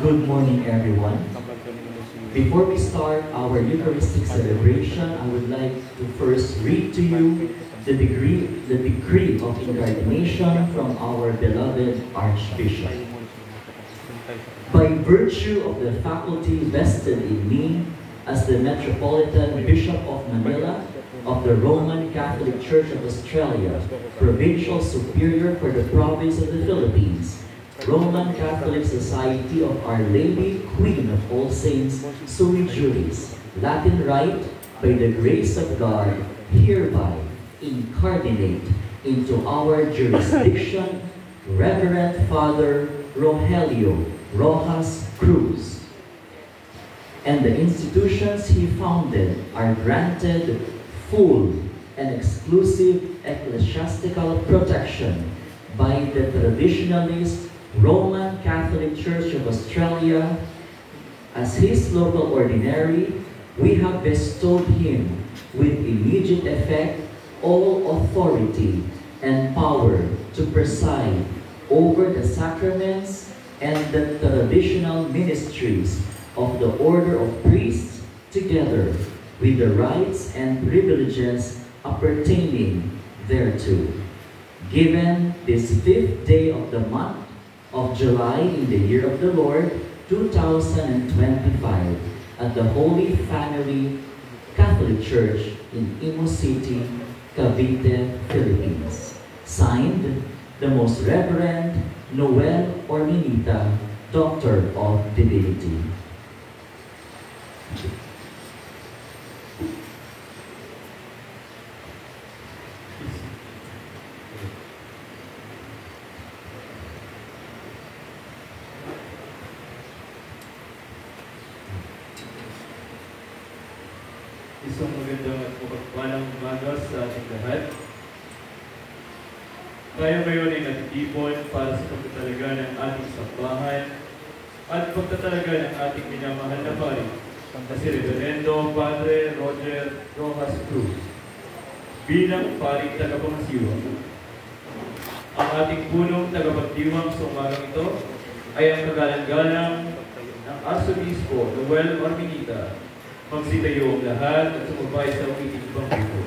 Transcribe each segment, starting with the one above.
Good morning, everyone. Before we start our Eucharistic celebration, I would like to first read to you the decree of incardination from our beloved Archbishop. By virtue of the faculty vested in me as the Metropolitan Bishop of Manila of the Roman Catholic Church of Australia, Provincial Superior for the Province of the Philippines, Roman Catholic Society of Our Lady, Queen of All Saints, Sui Juris, Latin Rite, by the grace of God, hereby incardinate into our jurisdiction Reverend Father Rogelio Rojas Cruz. And the institutions he founded are granted full and exclusive ecclesiastical protection by the traditionalist Roman Catholic Church of Australia. As his local ordinary, we have bestowed him with immediate effect all authority and power to preside over the sacraments and the traditional ministries of the order of priests, together with the rights and privileges appertaining thereto. Given this 5th day of the month of July in the year of the Lord, 2025, at the Holy Family Catholic Church in Imus City, Cavite, Philippines. Signed, the Most Reverend Noel Orminita, Doctor of Divinity. Isang magandang at mapagpalang umaga sa ating lahat. Tayo ngayon ay natitipon para sa pagtatalaga ng ating sambahan at pagtatalaga ng ating minamahal na pari, na si Reverendo Padre Roger Rojas Cruz, bilang paring tagapangasiwa. Ang ating punong tagapagdiwang sa umagang ito ay ang kagalang-galang ng Arsobispo Noel Orminita. Magsitayo ang lahat at sumabay sa umiting pangkito.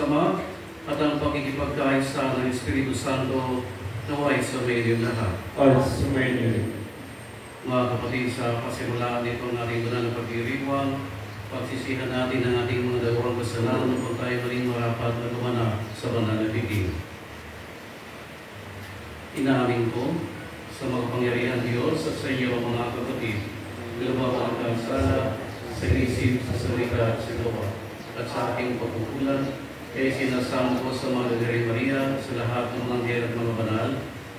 Ama at ang pakikipagkaisa ng Espiritu Santo naway sa medio lahat. At sumayin. Mga kapatid, sa pasimulaan nito ng ating banal na pagdiriwang, pagsisihan natin ang ating mga dalawang kasalanan upang tayo maling marapat na lumanap sa banal na biging. Inaamin ko sa makapangyarihan Diyos at sa iyo mga kapatid, lumawa ang kansala sa isip, sa salita at sa gawa, at sa aking pagkukulan, kaya sinasama ko sa mga Lalari Maria, sa lahat ng mga anghel at mga banal,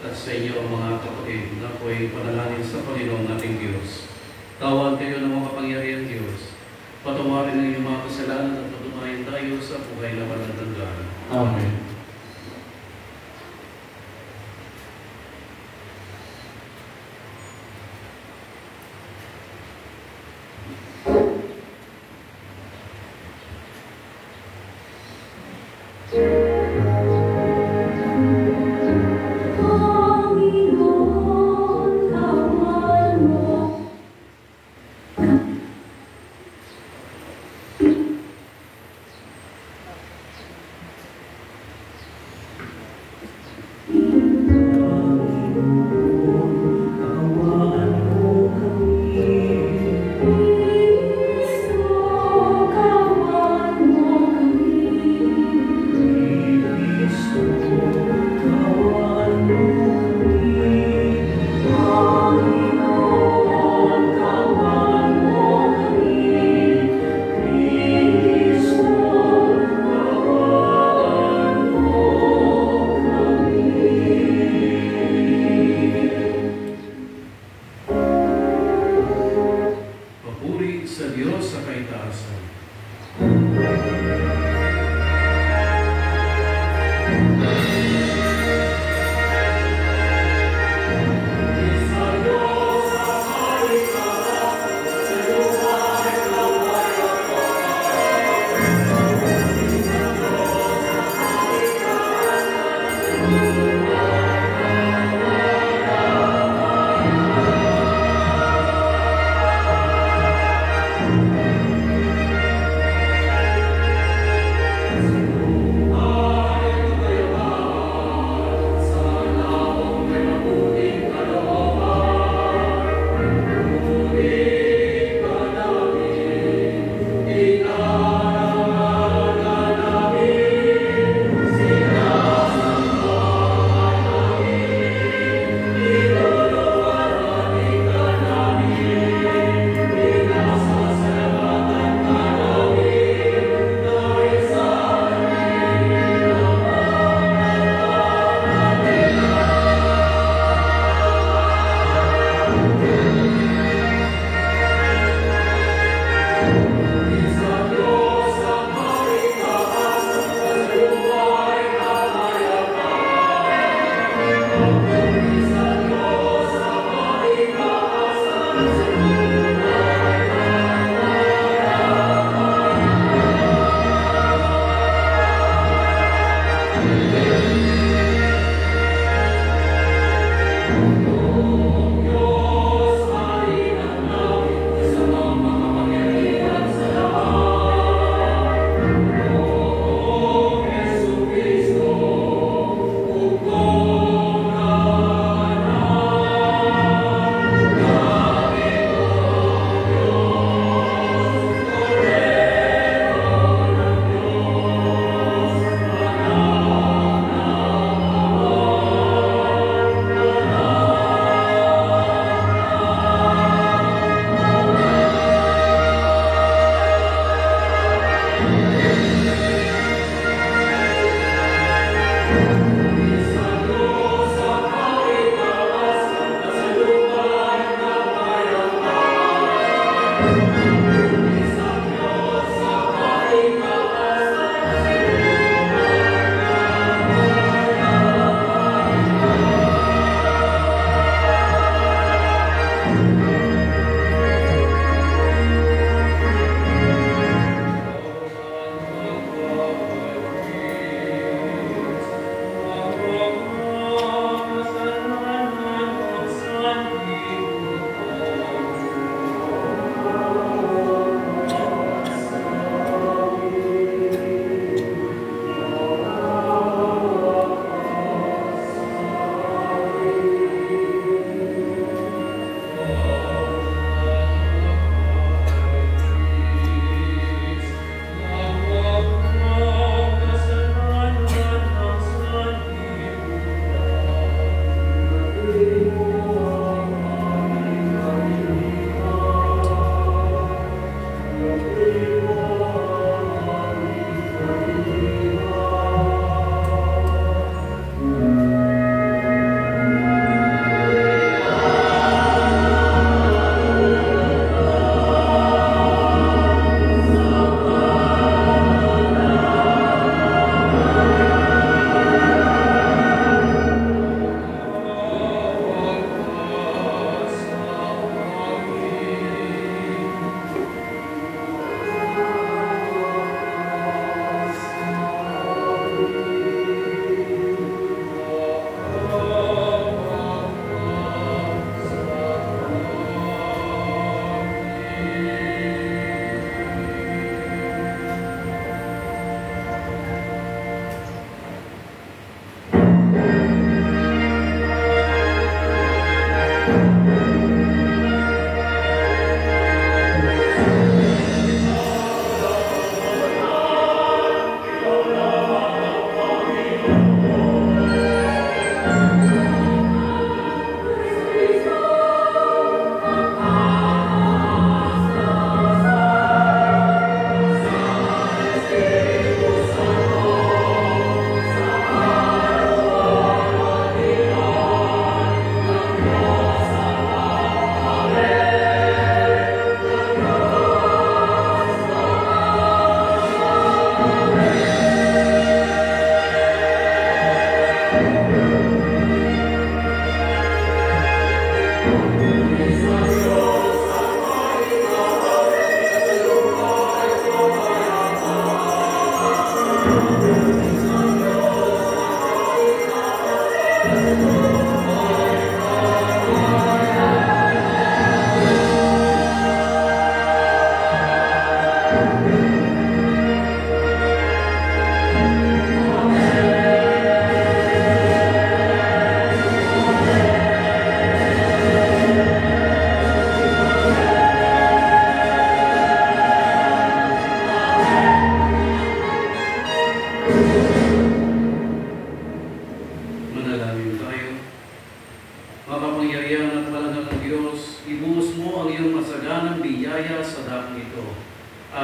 at sa inyo mga kapatid, na ako'y panalangin sa Panginoong ating Diyos. Tawan kayo ng mga kapangyarihan Diyos. Patawarin ang inyong mga kasalanan at patunayan tayo sa buhay na walang hanggan. Amen.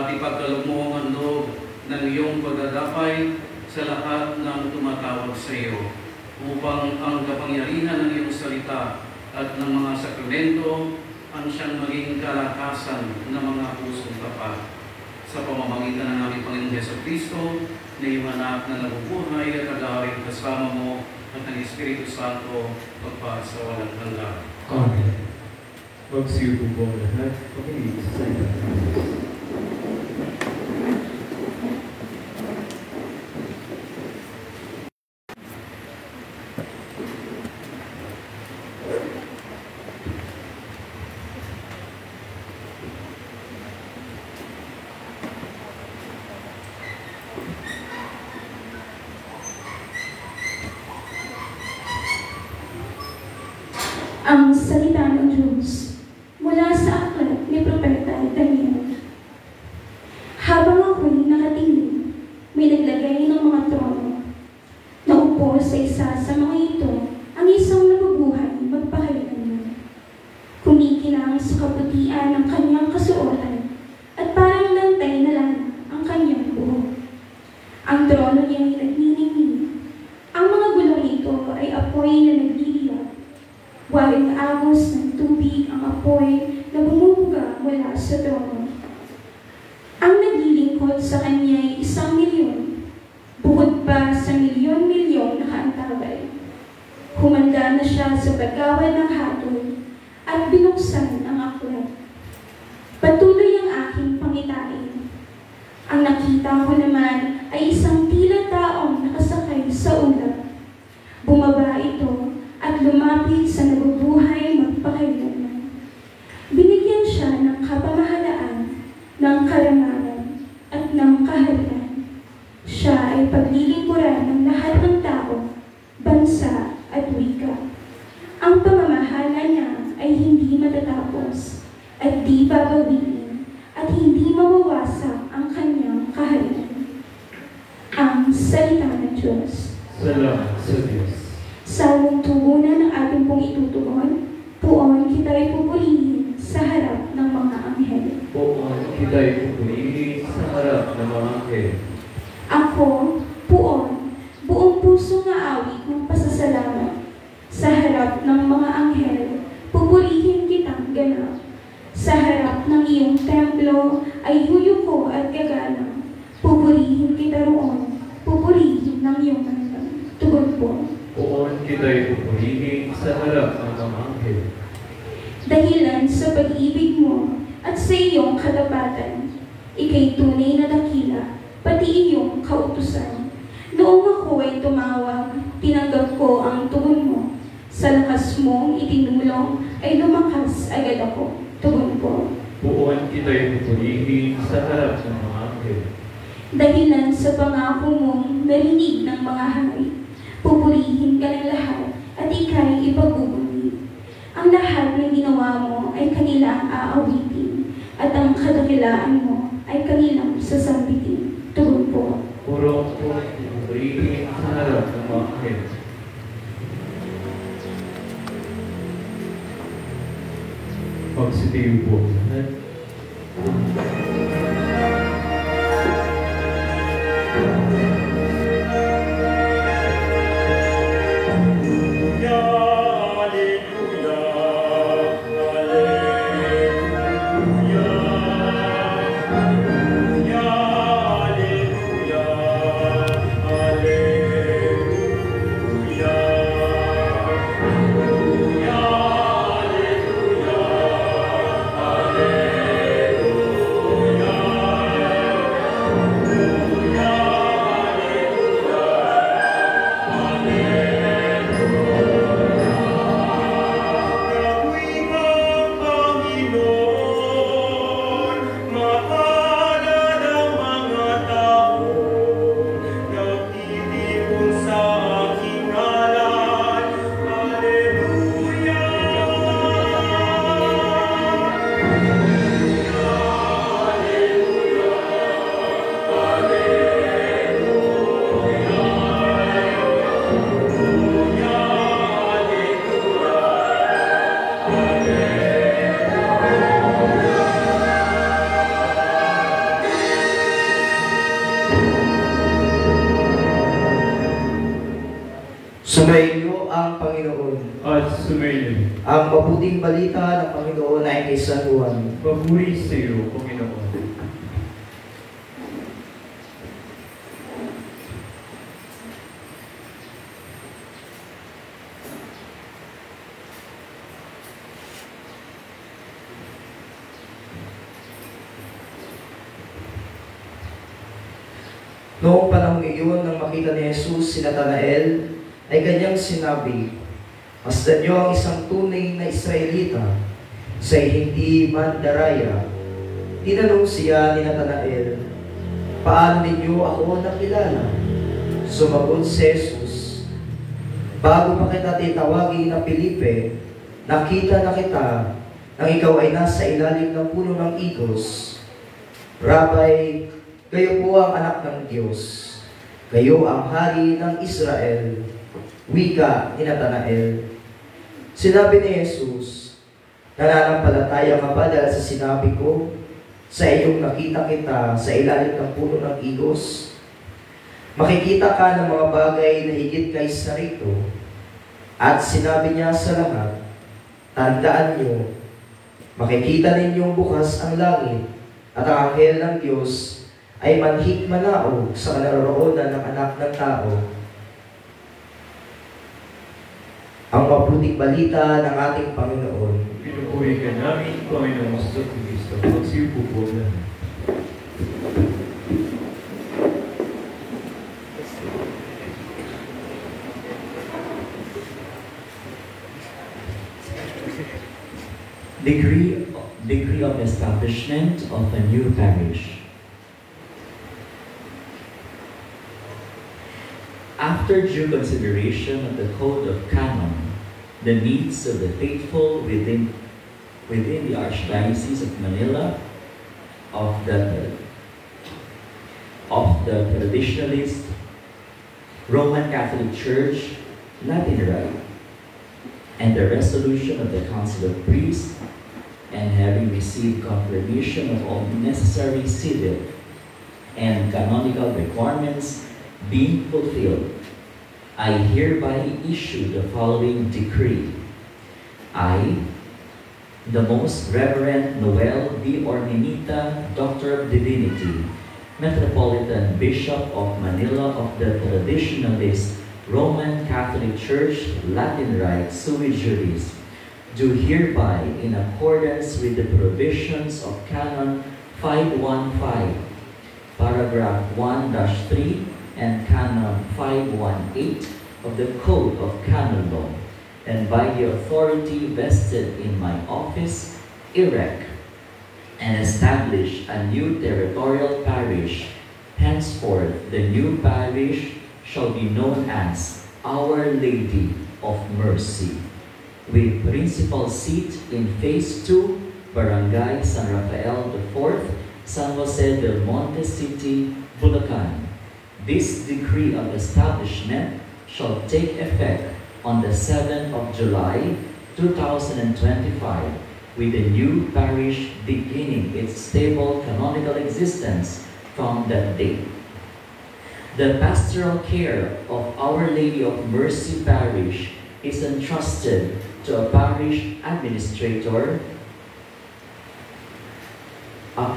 at ipagkaloob mo ang handog ng iyong pagdadapay sa lahat ng tumatawag sa iyo, upang ang kapangyarihan ng iyong salita at ng mga sakramento ang siyang maging kalakasan ng mga pusong tapat. Sa pamamagitan ng aming Panginoong Jesucristo, na iyong anak na nabubuhay at nag-aaring kasama mo at ng Espiritu Santo pagpa sa walang hanggan. Amen. Magsiupo po ang lahat. Pakinig sa salita ng Diyos. Ang salita ng Diyos mula sa aklat ni Propeta Daniel. Habang ako'y nakatingin, may naglagay ng mga trono. Naupo sa isa sa mga ito ang isang nabubuhay magpakailanman. Kumikinang sa kaputian ng kanyang kasuotan at parang lantay na lang ang kanyang buhok. Ang trono niya'y nagniningning. Ang mga gulong nito ay apoy na nagliliyak. Waring agos ng tubig ang apoy na bumubuga mula sa trono. Ang naglilingkod sa kanya ay 1,000,000, bukod pa sa milyon-milyon na kaantabay. Humanda na siya sa paggawa ng hatol at binuksan ang aklat. Patuloy ang aking pangitain. Ang nakita ko naman ay isang tila taong nakasakay sa ulap. Bumaba ito at lumapit sa nabubuhay magpakailanman. Binigyan siya ng kapamahalaan, ng karangalan, at ng kaharian. Siya ay paglilingkuran ng lahat ng tao, bansa, at wika. Ang pamamahala niya ay hindi matatapos, at di babawiin, at hindi mawawasak ang kanyang kaharian. Ang salita ng Diyos. Salamat sa Diyos. Sa tugunan ng ating pong itutugon, puon kita'y pupurihin sa harap ng mga anghel. Puon kita'y pupurihin sa harap ng mga anghel. Ako, puon, buong puso nga awit ng pasasalamat. Sa harap ng mga anghel, pupurihin kitang ganap. Sa harap ng iyong templo ay yuyuko at gagalang. Pupurihin kita roon, pupurihin ng iyong hanggang. Tugon po. Puon kita'y pupurihin sa harap ng mga anghel. Dahilan sa pag-ibig mo at sa iyong katapatan, ika'y tunay na dakila, pati iyong kautusan. Noong ako ay tumawag, tinanggap ko ang tugon mo. Sa lakas mong itinulong ay lumakas agad ako. Tugon po. Puon kita'y pupurihin sa harap ng mga anghel. Dahilan sa pangako mong narinig ng mga hari, pupurihin ka ng lahat at ika'y ipagbubuti. Ang lahat ng ginawa mo ay kanilang aawitin at ang kadakilaan mo ay kanilang sasambitin. Tugon po. Puro pupurihin sa harap ng mga anghel. Magsitiyo po ang lahat. Alleluia. Sumainyo ang Panginoon. At sumainyo. Ang mabuting balita ng Panginoon ay kay San Juan. Papuri sa iyo, Panginoon. Noong panahon iyon, nang makita ni Jesus si Natanael, ay kanyang sinabi, "Masdan niyo ang isang tunay na Israelita sa hindi mandaraya." Tinanong siya ni Natanael, "Paano ninyo ako nakilala?" Sumagot si Jesus, "Bago pa kita titawagin na Felipe, nakita na kita nang ikaw ay nasa ilalim ng puno ng igos. Rabay, kayo po ang anak ng Diyos. Kayo ang hari ng Israel." Wika ni Natanael. Sinabi ni Jesus, "Nananampalataya ka ba dahil sa sinabi ko, sa iyong nakita kita sa ilalim ng puno ng igos? Makikita ka ng mga bagay na higit kaysa rito." At sinabi niya sa lahat, "Tandaan niyo, makikita ninyong bukas ang langit at ang anghel ng Diyos ay manhik manaog sa kinaroroonan ng anak ng tao." Ang mabuting balita ng ating Panginoon. Pinupuri ka namin, Panginoong Kristo. Magsiupo po lahat. Degree of establishment of a new parish. After due consideration of the Code of Canon, the needs of the faithful within the Archdiocese of Manila, of the traditionalist Roman Catholic Church, Latin Rite, and the resolution of the Council of Priests, and having received confirmation of all necessary civil and canonical requirements being fulfilled, I hereby issue the following decree. I, the Most Reverend Noel B. Ormenita, Doctor of Divinity, Metropolitan Bishop of Manila of the Traditionalist Roman Catholic Church, Latin Rite, sui juris, do hereby, in accordance with the provisions of Canon 515, Paragraph 1-3, and Canon 518 of the Code of Canon Law, and by the authority vested in my office, erect and establish a new territorial parish. Henceforth, the new parish shall be known as Our Lady of Mercy, with principal seat in Phase 2, Barangay San Rafael IV, San Jose del Monte City, Bulacan. This decree of establishment shall take effect on the 7th of July, 2025, with the new parish beginning its stable canonical existence from that date. The pastoral care of Our Lady of Mercy Parish is entrusted to a parish administrator,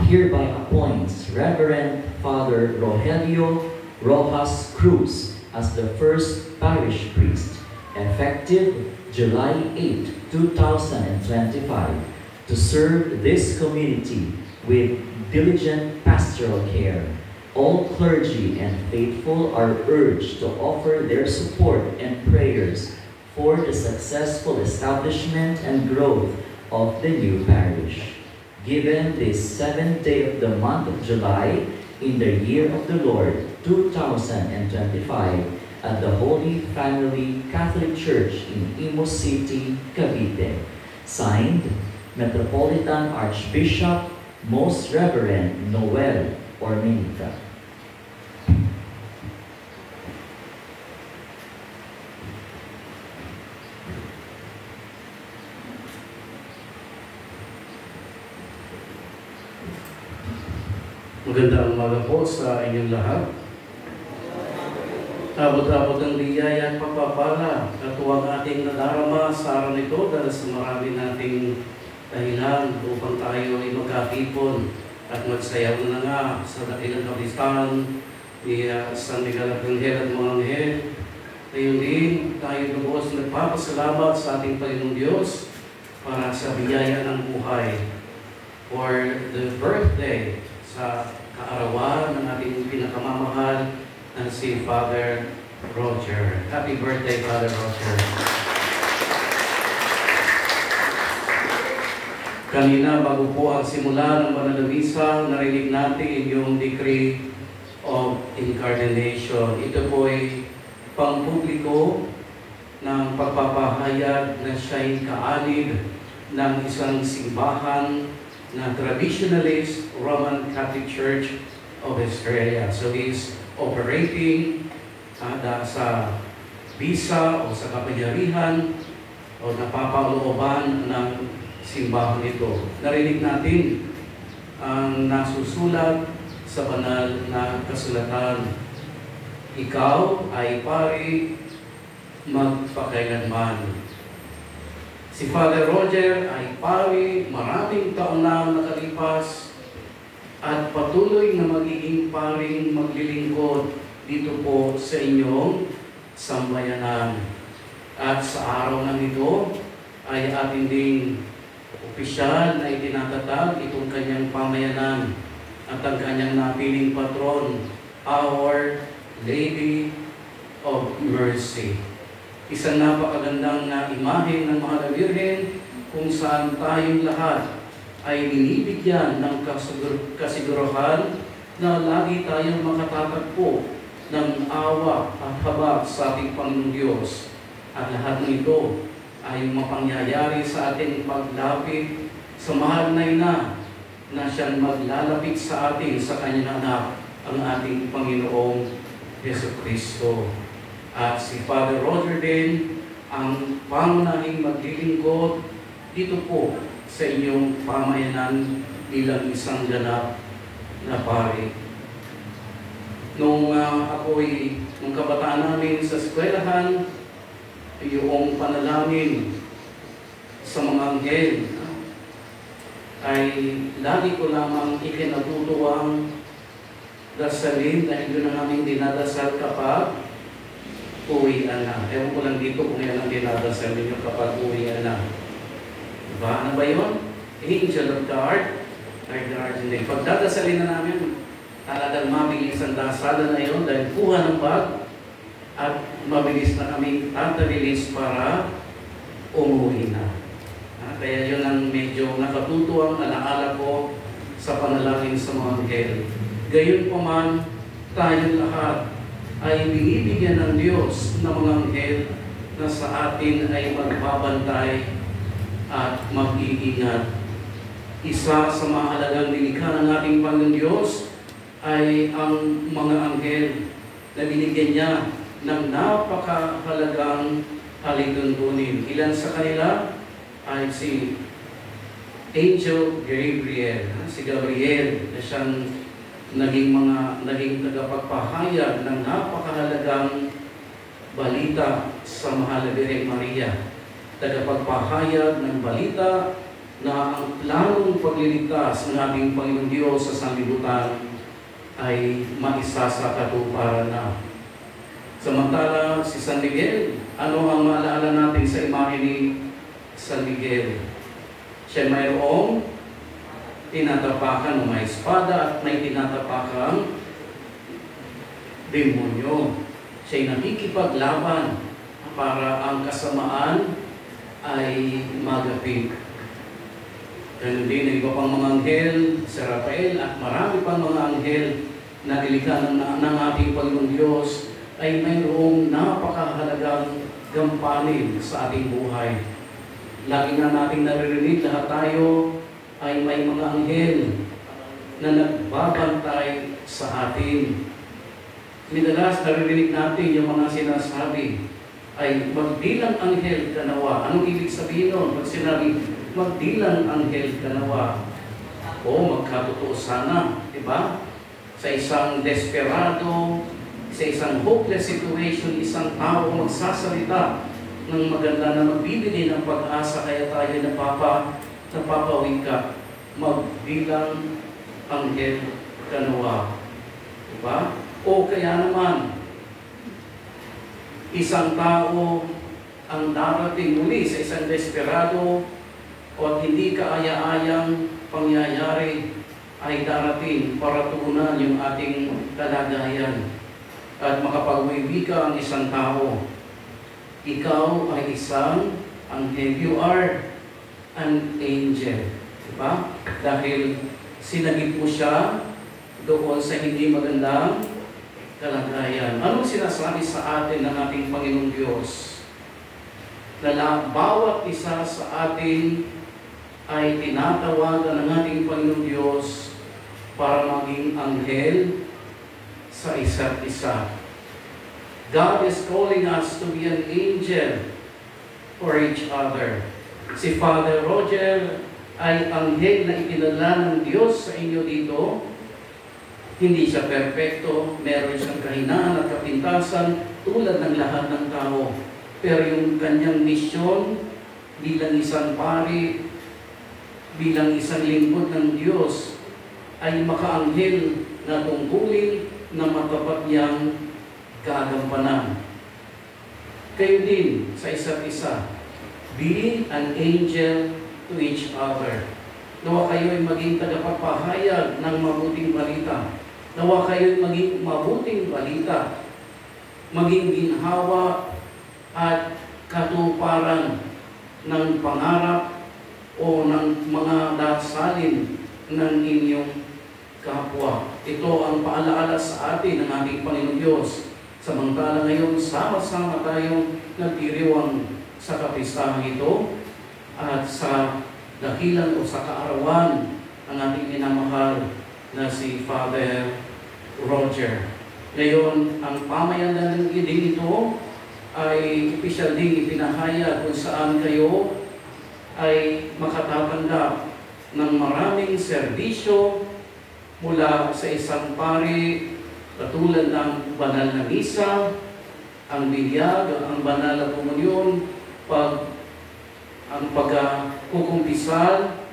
hereby appoints Reverend Father Rogelio Rojas Cruz as the first parish priest, effective July 8, 2025, to serve this community with diligent pastoral care. All clergy and faithful are urged to offer their support and prayers for the successful establishment and growth of the new parish. Given this 7th day of the month of July, in the year of the Lord, 2025, at the Holy Family Catholic Church in Imus City, Cavite. Signed, Metropolitan Archbishop, Most Reverend Noel Ormenita. Magandang umaga po sa inyong lahat. Abot-abot ng biyaya at pagpapala at huwag ating nadarama sa araw nito dahil sa marami nating dahilan upang tayo ay magkatipon at magsayaw na nga sa dakilang kapistahan ni San Miguel Arcangel at mga anghel. Ngayon din tayo lubos nagpapasalamat sa ating Panginoong Diyos para sa biyaya ng buhay for the birthday sa kaarawan ng ating pinakamamahal na si Father Roger. Happy birthday, Father Roger. Kanina, bago po ang simula ng banal na misa, narinig natin yung decree of incarnation. Ito po ay pangpubliko ng pagpapahayag na siya'y kaanib ng isang simbahan na traditionalist Roman Catholic Church of Australia. So he's operating sa bisa o sa kapangyarihan o napapalooban ng simbahan ito. Narinig natin ang nasusulat sa banal na kasulatan. Ikaw ay pari magpakailanman. Si Father Roger ay pari, maraming taon na nakalipas at patuloy na magiging paring maglilingkod dito po sa inyong sambayanan. At sa araw na ito ay ating ding opisyal na itinatatag itong kanyang pamayanan at ang kanyang napiling patron, Our Lady of Mercy. Isang napakagandang na imahe ng Mahal na Birhen kung saan tayong lahat ay binibigyan ng kasiguruhan na lagi tayong makatatagpo ng awa at habag sa ating Panginoong Diyos. At lahat ng ito ay mapangyayari sa ating paglapit sa mahal na ina na siyang maglalapit sa atin sa kanyang anak, ang ating Panginoong Jesucristo. At si Father Roger din ang pangunahing maglilingkod dito po sa inyong pamayanan bilang isang ganap na pari. Nung kabataan namin sa eskwelahan, yung panalangin sa mga anghel ay lagi ko lamang ikinatutuwang dasalin dahil yun ang aming dinadasal kapag uwian na. Ewan ko lang dito kung yan ang dinadasal ninyo kapag uwian na. Diba? Ano ba yun? Angel of the Heart, like the Argentine. Pagdadasalin na namin, talagang mabilis ang dasalan na yun dahil kuha ng bag at mabilis na kami tatabilis para umuwi na. Kaya yun ang medyo nakatutuwang alaala ko sa panalangin sa mga anghel. Gayon pa man, tayong lahat ay binibigyan ng Diyos ng mga anghel na sa atin ay magbabantay at mag-iingat. Isa sa mahalagang nilikha ng ating Panginoon Diyos ay ang mga anghel na binigyan niya ng napakahalagang alituntunin. Ilan sa kanila ay si Angel Gabriel. Si Gabriel na siyang naging tagapagpahayag ng napakahalagang balita sa Mahal na Birheng Maria. Tagapagpahayag ng balita na ang planong pagliligtas ng ating Panginoong Diyos sa sanlibutan ay maisa sa katuparan na. Samantala, si San Miguel, ano ang maalaala natin sa imahe ni San Miguel? Siya mayroong tinatapakan ng may espada at may tinatapakang demonyo. Siya'y nakikipaglaban para ang kasamaan ay magapit. Ganun din ang iba pang mga anghel, si Rafael at marami pang mga anghel na nilikha ng ating Panginoong Diyos ay mayroong napakahalagang gampanin sa ating buhay. Lagi na nating naririnig, lahat tayo ay may mga anghel na nagbabantay sa atin. Madalas naririnig natin yung mga sinasabi ay magdilang anghel ka nawa. Anong ibig sabihin nun? Pag sinabi, magdilang anghel ka nawa. O magkatotoo sana, di ba? Sa isang desperado sa isang hopeless situation, isang tao magsasalita ng maganda na magbibigay ng pag-asa, kaya tayo napapawing ka, magbilang anghel kanawa. Diba? O kaya naman, isang tao ang darating muli sa isang desperado o hindi kaaya-ayang pangyayari ay darating para tugunan yung ating kalagayan at makapag-uwi ka ang isang tao. Ikaw ay isang anghel. You are an angel. Diba? Dahil sinagip mo siya doon sa hindi magandang kalagayan. Anong sinasabi sa atin ng ating Panginoong Diyos? Na bawat isa sa atin ay tinatawagan ng ating Panginoong Diyos para maging anghel sa isa't isa. God is calling us to be an angel for each other. Si Father Roger ay anghel na itinala ng Diyos sa inyo dito. Hindi siya perpekto, meron siyang kahinaan at kapintasan tulad ng lahat ng tao. Pero yung kanyang misyon bilang isang pari, bilang isang lingkod ng Diyos, ay makaanghel na tungkulin na matapat niyang gagampanan. Kayo din sa isa't isa, be an angel to each other. Nawa kayo ay maging tagapagpahayag ng mabuting balita. Nawa kayo ay maging mabuting balita, maging ginhawa at katuparan ng pangarap o ng mga dasalin ng inyong kapwa. Ito ang paalaala sa atin ng ating Panginoong Diyos. Samantala ngayon, sama-sama tayong nagdiriwang sa kapistahan ito at sa dakilan o sa kaarawan ng ating minamahal na si Father Roger. Ngayon, ang pamayanan ng iding ito ay opisyal ding ipinahayag kung saan kayo ay makatatanggap ng maraming serbisyo mula sa isang pari, katulad ng banal na misa, ang binyag, ang banal na komunyon, ang pagkukumpisal,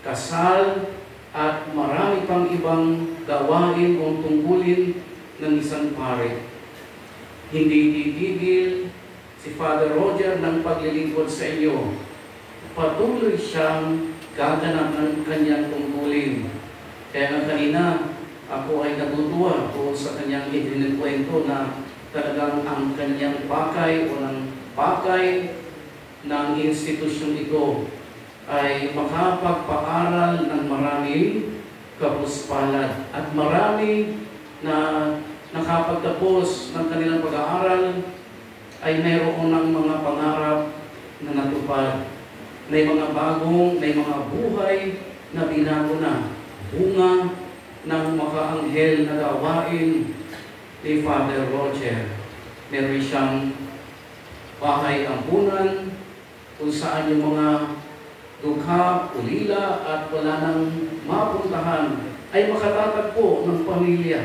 kasal, at marami pang ibang gawain o tungkulin ng isang pari. Hindi titigil si Father Roger ng paglilingkod sa inyo. Patuloy siyang gaganap ng kanyang tungkulin. Kaya nga kanina, ako ay natutuwa doon sa kanyang ikwento na talagang ang kanyang pakay o ng pakay ng institusyon ito ay makapagpaaral ng maraming kapuspalad at marami na nakapagtapos ng kanilang pag-aaral ay mayroon ng mga pangarap na natupad. May mga mga buhay na binago na, bunga ng makaanghel na gawain ni Father Roger. Meron siyang bahay ampunan kung saan yung mga dukha, ulila at wala nang mapuntahan ay makatatagpo ng pamilya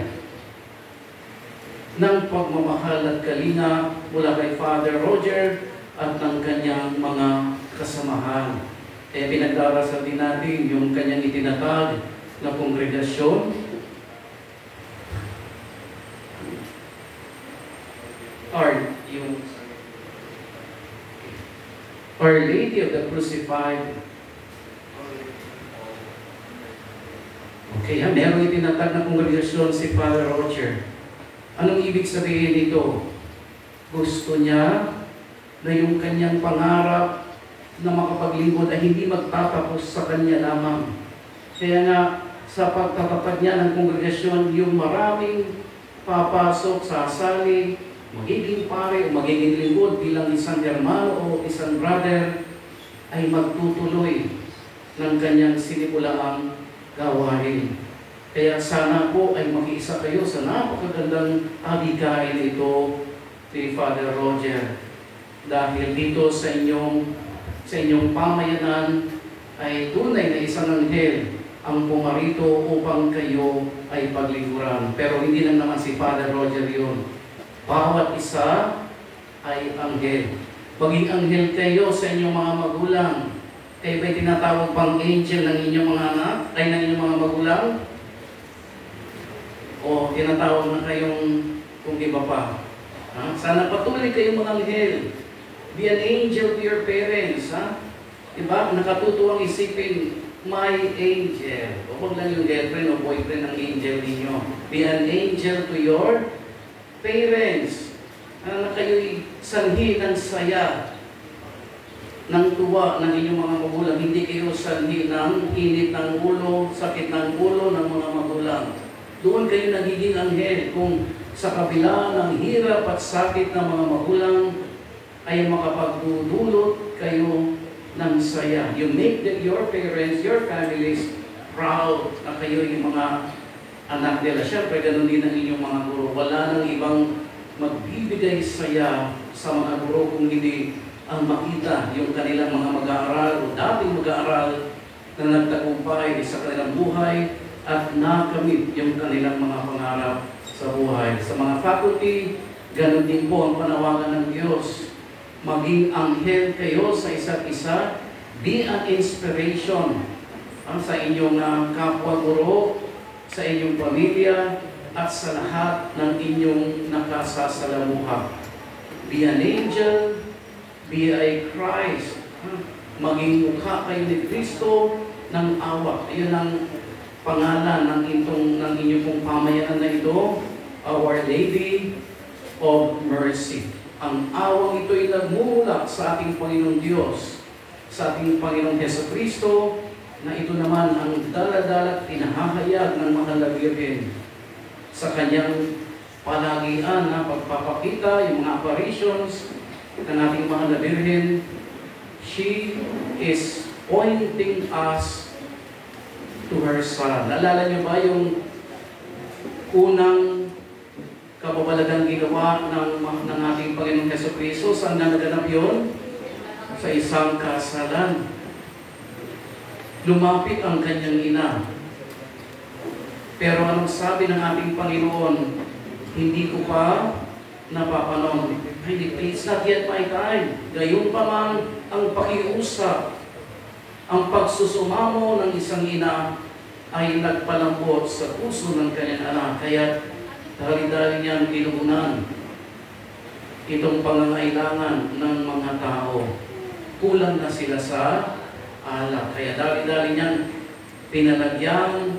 ng pagmamahal at kalinga mula kay Father Roger at ng kanyang mga kasamahan. Pinagdarasal din natin yung kanyang itinatag na kongregasyon. Our Lady of the Crucified. Okay, meron itinatag na kongregasyon si Father Roger. Anong ibig sabihin nito? Gusto niya na yung kanyang pangarap na makapaglingkod ay hindi magtatapos sa kanya lamang. Kaya nga, sa pagtatapad niya ng kongregasyon, yung maraming papasok, sasali, magiging pare o magiging lingkod bilang isang hermano o isang brother, ay magtutuloy ng kanyang sinimulaang gawain. Kaya sana po ay makiisa kayo sa napakagandang abigain ito ni Father Roger. Dahil dito sa inyong pamayanan ay tunay na isang anghel ang pumarito upang kayo ay paglingkuran. Pero hindi lang naman si Father Roger yun. Bawat isa ay anghel. Maging anghel kayo sa inyong mga magulang. Kayo ba'y tinatawag pang angel ng inyong mga anak? Ay ng inyong mga magulang? O tinatawag na kayong kung iba pa? Ha? Sana patuloy kayong mga anghel. Be an angel to your parents. Ha? Diba? Nakatutuwang isipin, my angel. O huwag lang yung girlfriend o boyfriend ng angel ninyo. Be an angel to your parents. Na kayo'y sanhi ng saya, ng tuwa ng inyong mga magulang. Hindi kayo sanhi ng init ng ulo, sakit ng ulo ng mga magulang. Doon kayo nagiging anghel kung sa kabila ng hirap at sakit ng mga magulang ay makapagdudulot kayo ng saya. You make your parents, your families proud na kayo yung mga anak nila. Siyempre, ganun din ang inyong mga guro. Wala nang ibang magbibigay saya sa mga guro kung hindi ang makita yung kanilang mga mag-aaral o dating mag-aaral na nagtagumpay sa kanilang buhay at nakamit yung kanilang mga pangarap sa buhay. Sa mga faculty, ganun din po ang panawagan ng Diyos. Maging anghel kayo sa isa't isa. Be an inspiration sa inyong kapwa-guro, sa inyong pamilya, at sa lahat ng inyong nakasasalamuha. Be an angel, be a Christ. Maging mukha kayo ni Kristo ng awa. Iyon ang pangalan ng inyong pong pamayanan na ito, Our Lady of Mercy. Ang awang ito ay nagmumula sa ating Panginoong Diyos, sa ating Panginoong Jesucristo, na ito naman ang dala-dala at tinahahayag ng mahal na Birhen sa kanyang palagian na pagpapakita, yung mga apparitions ng ating mahal na Birhen. She is pointing us to her Son. Naalala niyo ba yung unang kababalagang ginawa ng ating Panginoong Jesucristo? Saan na naganap yun? Sa isang kasalan. Lumapit ang kanyang ina. Pero anong sabi ng ating Panginoon? Hindi ko pa napapanon. It's not yet my time. Gayon pa man ang pakiusap, ang pagsusumamo ng isang ina ay nagpalambot sa puso ng kanyang anak. Kaya dali-dali niyang kinuunan itong pangangailangan ng mga tao. Kulang na sila sa alak. Kaya dali-dali niyang pinalagyan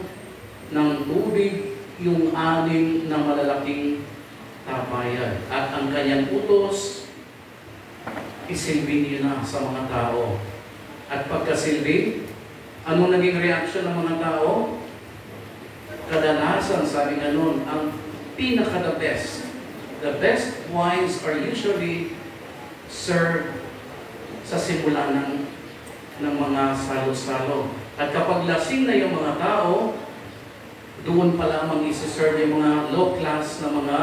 ng tubig yung 6 na malalaking tapayan. At ang kanyang utos, isilbi niyo na sa mga tao. At pagkasilbi, anong naging reaksyon ng mga tao? Kadalasan, sabi nga nun, ang pinaka-the best. The best wines are usually served sa simula ng mga salo-salo. At kapag lasing na yung mga tao, doon pa lamang isi-serve yung mga low class na mga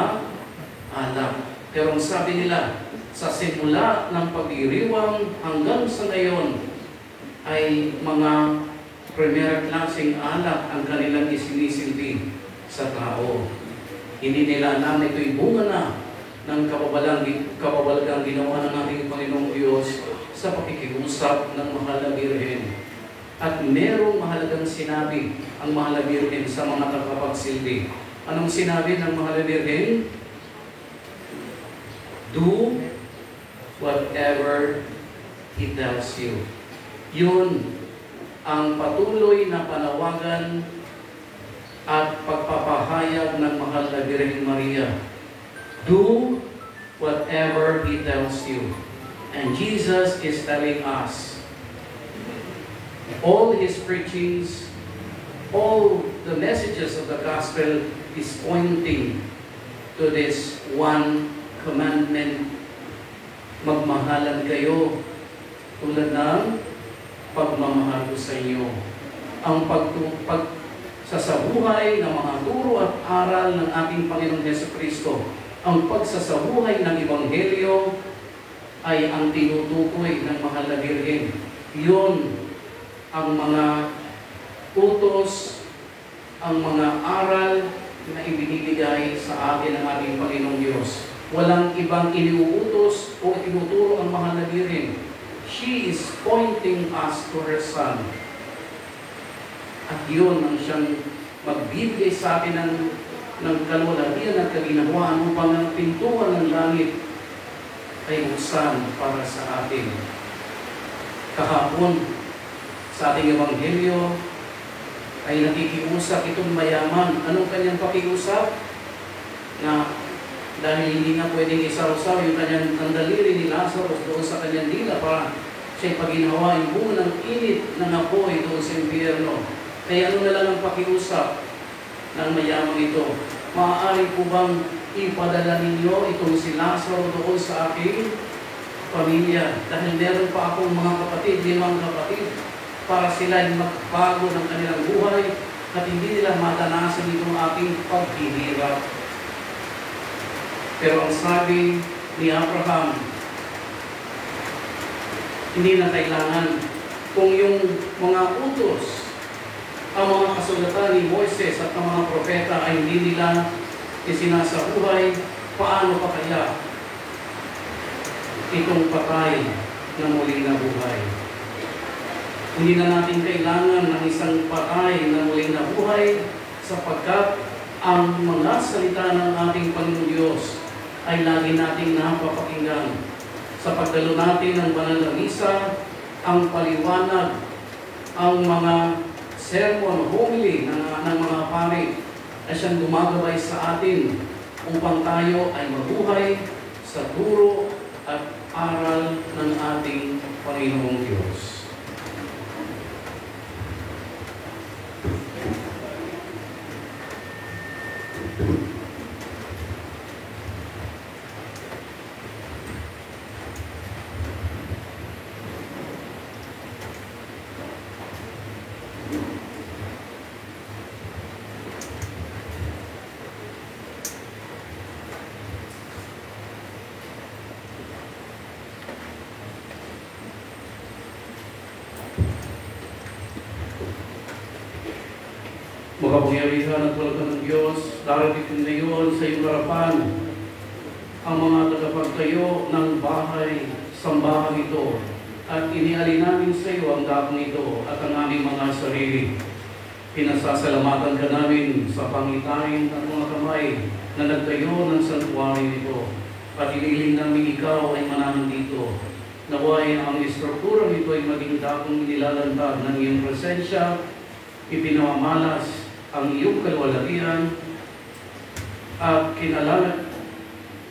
alak. Pero ang sabi nila, sa simula ng pagdiriwang hanggang sa ngayon, ay mga primera klaseng alak ang kanilang isinisilbi sa tao. Hindi nila alam na ito'y bunga na ng kababalagang ginawa ng ating Panginoong Diyos sa pakikiusap ng mahal na Birhen. At merong mahalagang sinabi ang mahal na Birhen sa mga tagapagsilbi. Anong sinabi ng mahal na Birhen? Do whatever He tells you. Yun ang patuloy na panawagan at pagpapahayag ng mahal na Birhen Maria. Do whatever He tells you. And Jesus is telling us, all His preachings, all the messages of the gospel is pointing to this one commandment. Magmahalan kayo tulad ng pagmamahal ko sa inyo. Ang pagsasabuhay ng mga turo at aral ng ating Panginoong Jesucristo, ang pagsasabuhay ng Ebanghelyo ay ang tinutukoy ng mahal na Birhen. Yun ang mga utos ang mga aral na ibinibigay sa atin ng ating Panginoong Diyos. Walang ibang iniuutos o tinuturo ang mahal na birin. She is pointing us to her Son. At yun ang siyang magbibigay sa atin ng kalwalhatian at kaginhawaan upang ang pintuan ng langit ay buksan para sa atin. Kahapon, sa ating Ebanghelyo, ay nakikiusap itong mayaman. Anong kanyang pakiusap? Na dahil hindi na pwedeng isaw-saw yung kanyang ang daliri ni Lazarus doon sa kanyang dila para siya'y paginawa yung bunga ng init ng apoy doon sa impyerno. Kaya ano na lang ang pakiusap ng mayamang ito? Maaari po bang ipadala ninyo itong si Lazaro doon sa aking pamilya? Dahil meron pa akong mga kapatid, 5 kapatid, para sila ay magbago ng kanilang buhay at hindi nila matanasan itong aking paghihirap. Pero ang sabi ni Abraham, hindi na kailangan kung yung mga utos, ang mga kasulatan ni Moises at ang mga propeta ay hindi nila isinasabuhay, paano pa kaya itong patay na muling nabuhay? Hindi na natin kailangan ng isang patay na muling nabuhay sapagkat ang mga salita ng ating Panginoon Diyos ay lagi nating napapakinggan. Sa pagdalo natin ng banal na misa, ang paliwanag, ang mga sermon, homily ng mga pari ay siyang gumagabay sa atin upang tayo ay mabuhay sa turo at aral ng ating Panginoong Diyos. Makapangyarihan at wala ng Diyos, darating ngayon sa iyong harapan ang mga tagapagtayo ng bahay, sambahan ito, at inialin namin sa iyo ang dakong ito at ang aming mga sarili. Pinasasalamatan ka namin sa pangitain at mga kamay na nagtayo ng santuario nito, at iniling namin ikaw ay manahan dito. Naway ang istruktura nito ay maging dakong nilalantad ng iyong presensya, ipinamamalas ang iyong kalwalhatian at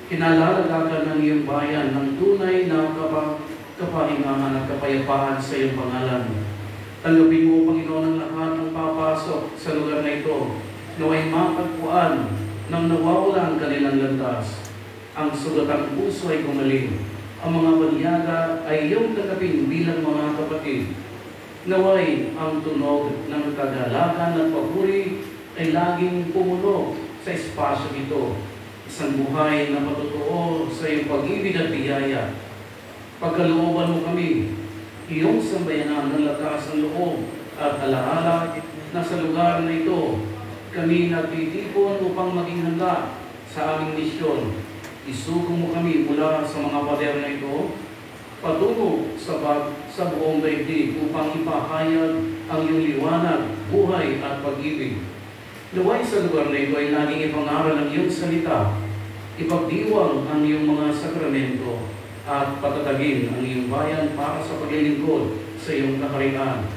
kinalalagakan ng iyong bayan ng tunay na kapahingahan at kapayapaan sa iyong pangalan. Tanggapin mo, Panginoon, ang lahat ng papasok sa lugar na ito, naway mapagpuan ng nawawala ang kanilang landas. Ang sugatang puso ay gumaling. Ang mga banyaga ay iyong tanggapin bilang mga kapatid. Naway ang tunog ng kagalakan at papuri ay laging pumuno sa espasyo ito. Isang buhay na matotoo sa iyong pag-ibig at biyaya. Pagkalooban mo kami, iyong sambayanan ng lakas ng loob at alaala na sa lugar na ito, kami nagtitipon upang maging handa sa aming misyon. Isugo mo kami mula sa mga pader na ito, patungo sa buong daigdig upang ipahayag ang iyong liwanag, buhay at pag-ibig. Naway sa lugar na ito ay laging ipangaral ang iyong salita, ipagdiwang ang iyong mga sakramento, at patatagin ang iyong bayan para sa paglilingkod sa iyong kaharian.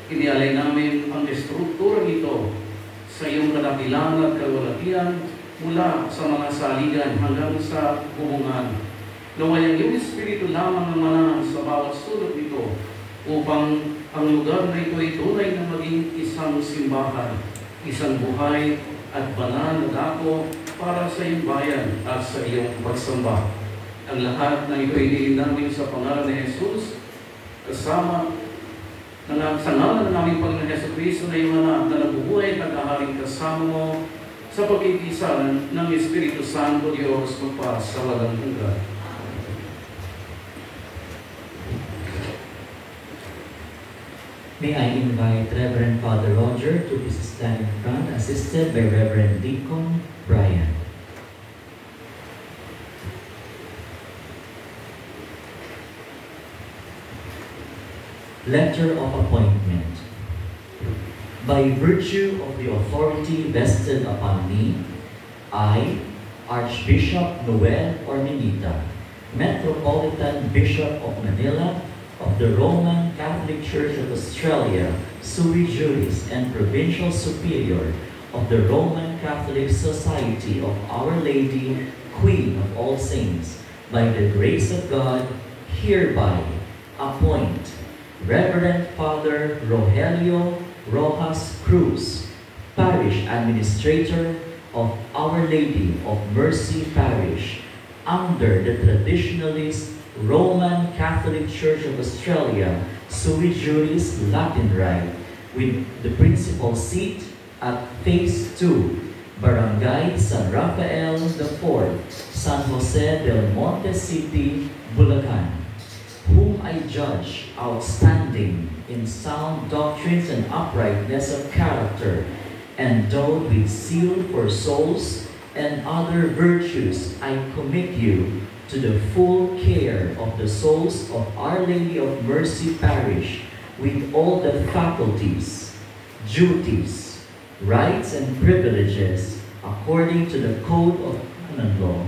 Inialay namin ang estruktura nito sa iyong kadakilan at kalwalhatian mula sa mga saligan hanggang sa bubungan. Naway ang iyong Espiritu lamang ang manahan sa bawat sulok nito upang ang lugar na ito ay tunay na maging isang simbahan, isang buhay at banal na dako para sa iyong bayan at sa iyong pagsamba. Ang lahat na ito ay namin sa pangalan ni Jesus, kasama sa ngalan ng aming Panginoon Jesucristo na iyong anak na nabubuhay at naghaharing kasama mo sa pagkikisa ng Espiritu Santo Diyos magpa sa walang hanggan. May I invite Reverend Father Roger to please stand in front, assisted by Reverend Deacon Brian. Letter of Appointment. By virtue of the authority vested upon me, I, Archbishop Noel Ormenita, Metropolitan Bishop of Manila, of the Roman Catholic Church of Australia, sui juris, and Provincial Superior of the Roman Catholic Society of Our Lady, Queen of All Saints, by the grace of God, hereby appoint Reverend Father Rogelio Rojas Cruz, Parish Administrator of Our Lady of Mercy Parish, under the Traditionalist Roman Catholic Church of Australia, sui juris Latin Rite, with the principal seat at Phase 2, Barangay San Rafael IV, San Jose del Monte City, Bulacan, whom I judge outstanding in sound doctrines and uprightness of character, endowed with zeal for souls and other virtues. I commit you to the full care of the souls of Our Lady of Mercy Parish, with all the faculties, duties, rights, and privileges according to the Code of Canon Law,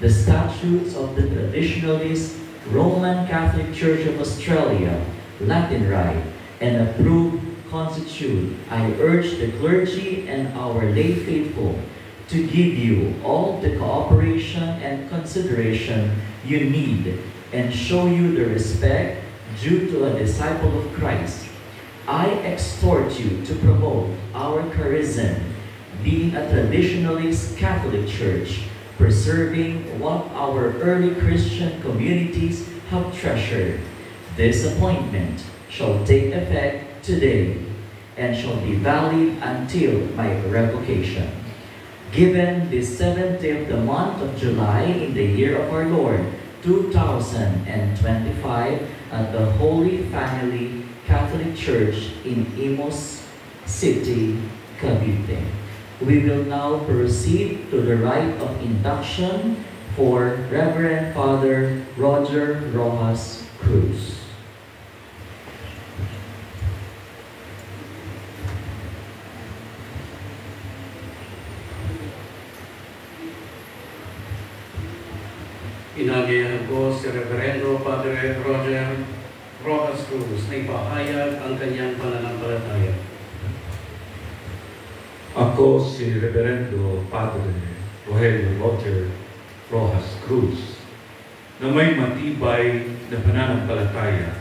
the statutes of the Traditionalist Roman Catholic Church of Australia, Latin Rite, and approved constitute. I urge the clergy and our lay faithful to give you all the cooperation and consideration you need, and show you the respect due to a disciple of Christ. I exhort you to promote our charism, being a traditionalist Catholic Church, preserving what our early Christian communities have treasured. This appointment shall take effect today and shall be valid until my revocation. Given the 7th day of the month of July in the year of our Lord, 2025, at the Holy Family Catholic Church in Imus City, Cavite. We will now proceed to the rite of induction for Reverend Father Roger Rojas Cruz. Inagayahan ko si Reverendo Padre Roger Rojas Cruz na ipahayag ang kanyang pananampalataya. Ako si Reverendo Padre Rogelio Roger Rojas Cruz, na may matibay na pananampalataya,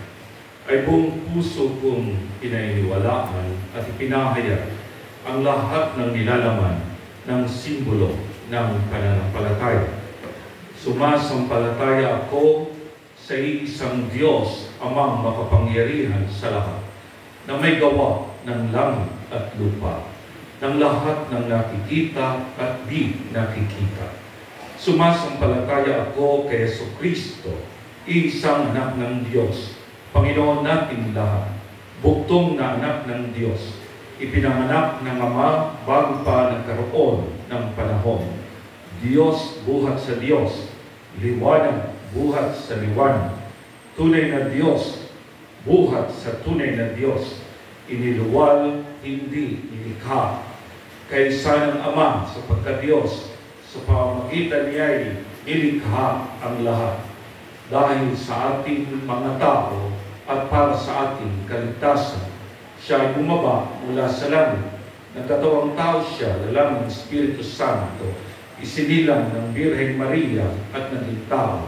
ay buong puso kong pinainiwalaan at ipinahayag ang lahat ng nilalaman ng simbolo ng pananampalataya. Sumasampalataya ako sa isang Diyos, Amang makapangyarihan sa lahat, na may gawa ng langit at lupa, ng lahat ng nakikita at di nakikita. Sumasampalataya ako kay Jesucristo, isang anak ng Diyos, Panginoon nating lahat, buktong na anak ng Diyos, ipinanganak ng Ama bago pa nagkaroon ng panahon. Diyos buhat sa Diyos, liwanag buhat sa liwanag, tunay na Diyos buhat sa tunay na Diyos, iniluwal, hindi nilikha, kaysa ng Ama sa pagka-Diyos, sa pamamagitan niya ay nilikha ang lahat. Dahil sa ating mga tao at para sa ating kaligtasan, siya ay bumaba mula sa langit. Nagkatawang tao siya, lalang ng Espiritu Santo, isinilang ng Birhen Maria at naging tao.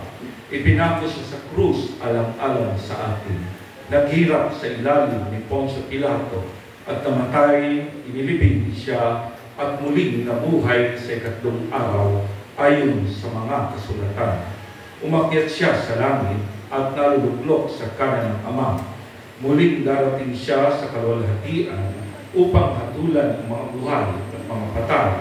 Ipinako siya sa krus alang-alang sa atin. Naghirap sa ilalim ni Poncio Pilato at namatay, inilibing siya at muling nabuhay sa ikatlong araw ayon sa mga kasulatan. Umakyat siya sa langit at naluluklok sa kanan ng Ama. Muling darating siya sa kaluwalhatian upang hatulan ang mga buhay at mga patay,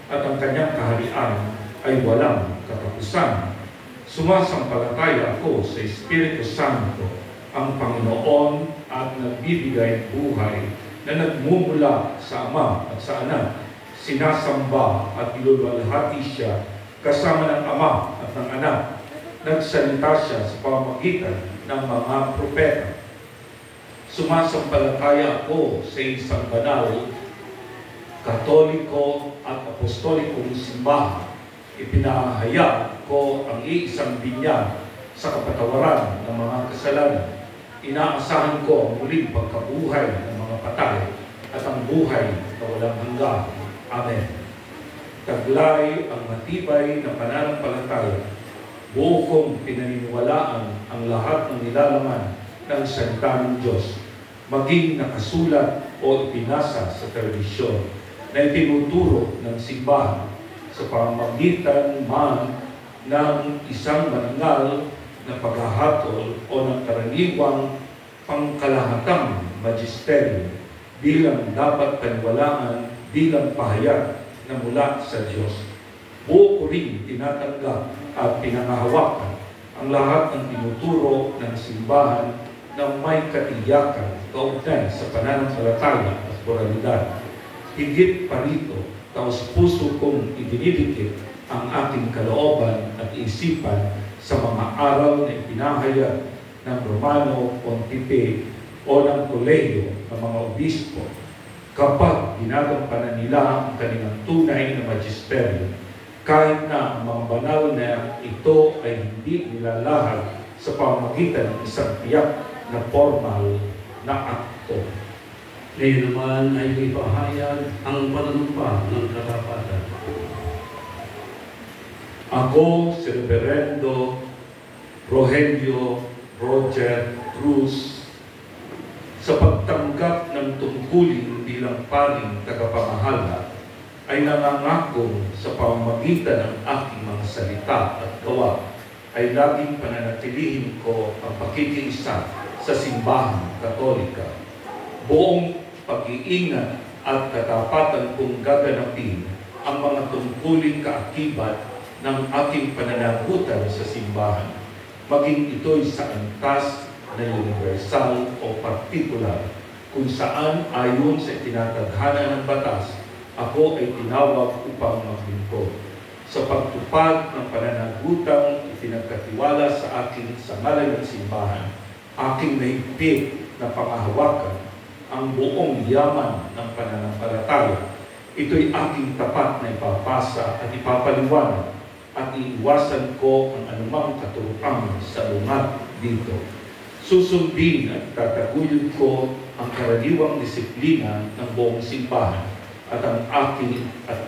at ang kanyang kaharian ay walang katapusan. Sumasampalataya ako sa Espiritu Santo, ang Panginoon at nagbibigay buhay na nagmumula sa Ama at sa Anak. Sinasamba at iluluwalhati siya kasama ng Ama at ng Anak. Nagsalita siya sa pamamagitan ng mga propeta. Sumasampalataya ako sa isang banal, katoliko at apostolikong simbahan. Ipinahayag ko ang iisang binyag sa kapatawaran ng mga kasalanan. Inaasahan ko ang muling pagkabuhay ng mga patay at ang buhay na walang hanggan. Amen. Taglay ang matibay na pananampalataya. Buo kong pinaniniwalaan ang lahat ng nilalaman ng salita ng Diyos, maging nakasulat o ipinasa sa telebisyon na itinuturo ng simbahan sa pamamagitan man ng isang marangal na paghahatol o ng karaniwang pangkalahatang magisteryo bilang dapat paniwalaan bilang pahayag na mula sa Diyos. Buo ko rin tinatanggap at pinangahawakan ang lahat ng tinuturo ng simbahan na may katiyakan kaugnay sa pananampalataya at moralidad. Higit pa rito, taos-puso kong idinidikit ang aking kalooban at isipan sa mga aral na ipinahayag ng Romano Pontife o ng Kolehiyo ng mga obispo kapag ginagampanan nila ang kanilang tunay na magisteryo, kahit na ang mga banal na ito ay hindi nilalahad sa pamamagitan ng isang tiyak na formal na akto. Ngayon naman ay ipahayag ang panunumpa ng katapatan. Ako, si Reverendo Rogelio Roger Cruz, sa pagtanggap ng tungkulin bilang paring tagapamahala, ay nangangako sa pamamagitan ng aking mga salita at gawa ay laging pananatilihin ko ang pakikiisa sa simbahan katolika. Buong pag-iingat at katapatan kong gaganapin ang mga tungkuling kaakibat ng aking pananagutan sa simbahan, maging ito'y sa antas na universal o partikular, kung saan ayon sa tinatadhana ng batas, ako ay tinawag upang maglingkod. Sa pagtupad ng pananagutang ipinagkatiwala sa akin sa ngalan ng simbahan, aking nahigpit na pangahawakan ang buong yaman ng pananampalataya. Ito'y aking tapat na ipapasa at ipapaliwanag at iiwasan ko ang anumang katuruan sa lungat dito. Susundin at tataguyod ko ang karaniwang disiplina ng buong simbahan at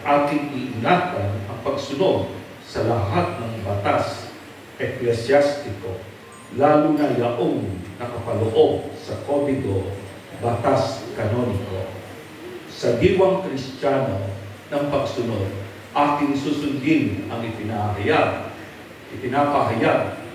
aking iingatan ang pagsunod sa lahat ng batas eklesyastiko, lalo na yaong nakapaloob sa Kodigo Batas Kanoniko. Sa diwang Kristiyano ng pagsunod, aking susundin ang ipinapahayag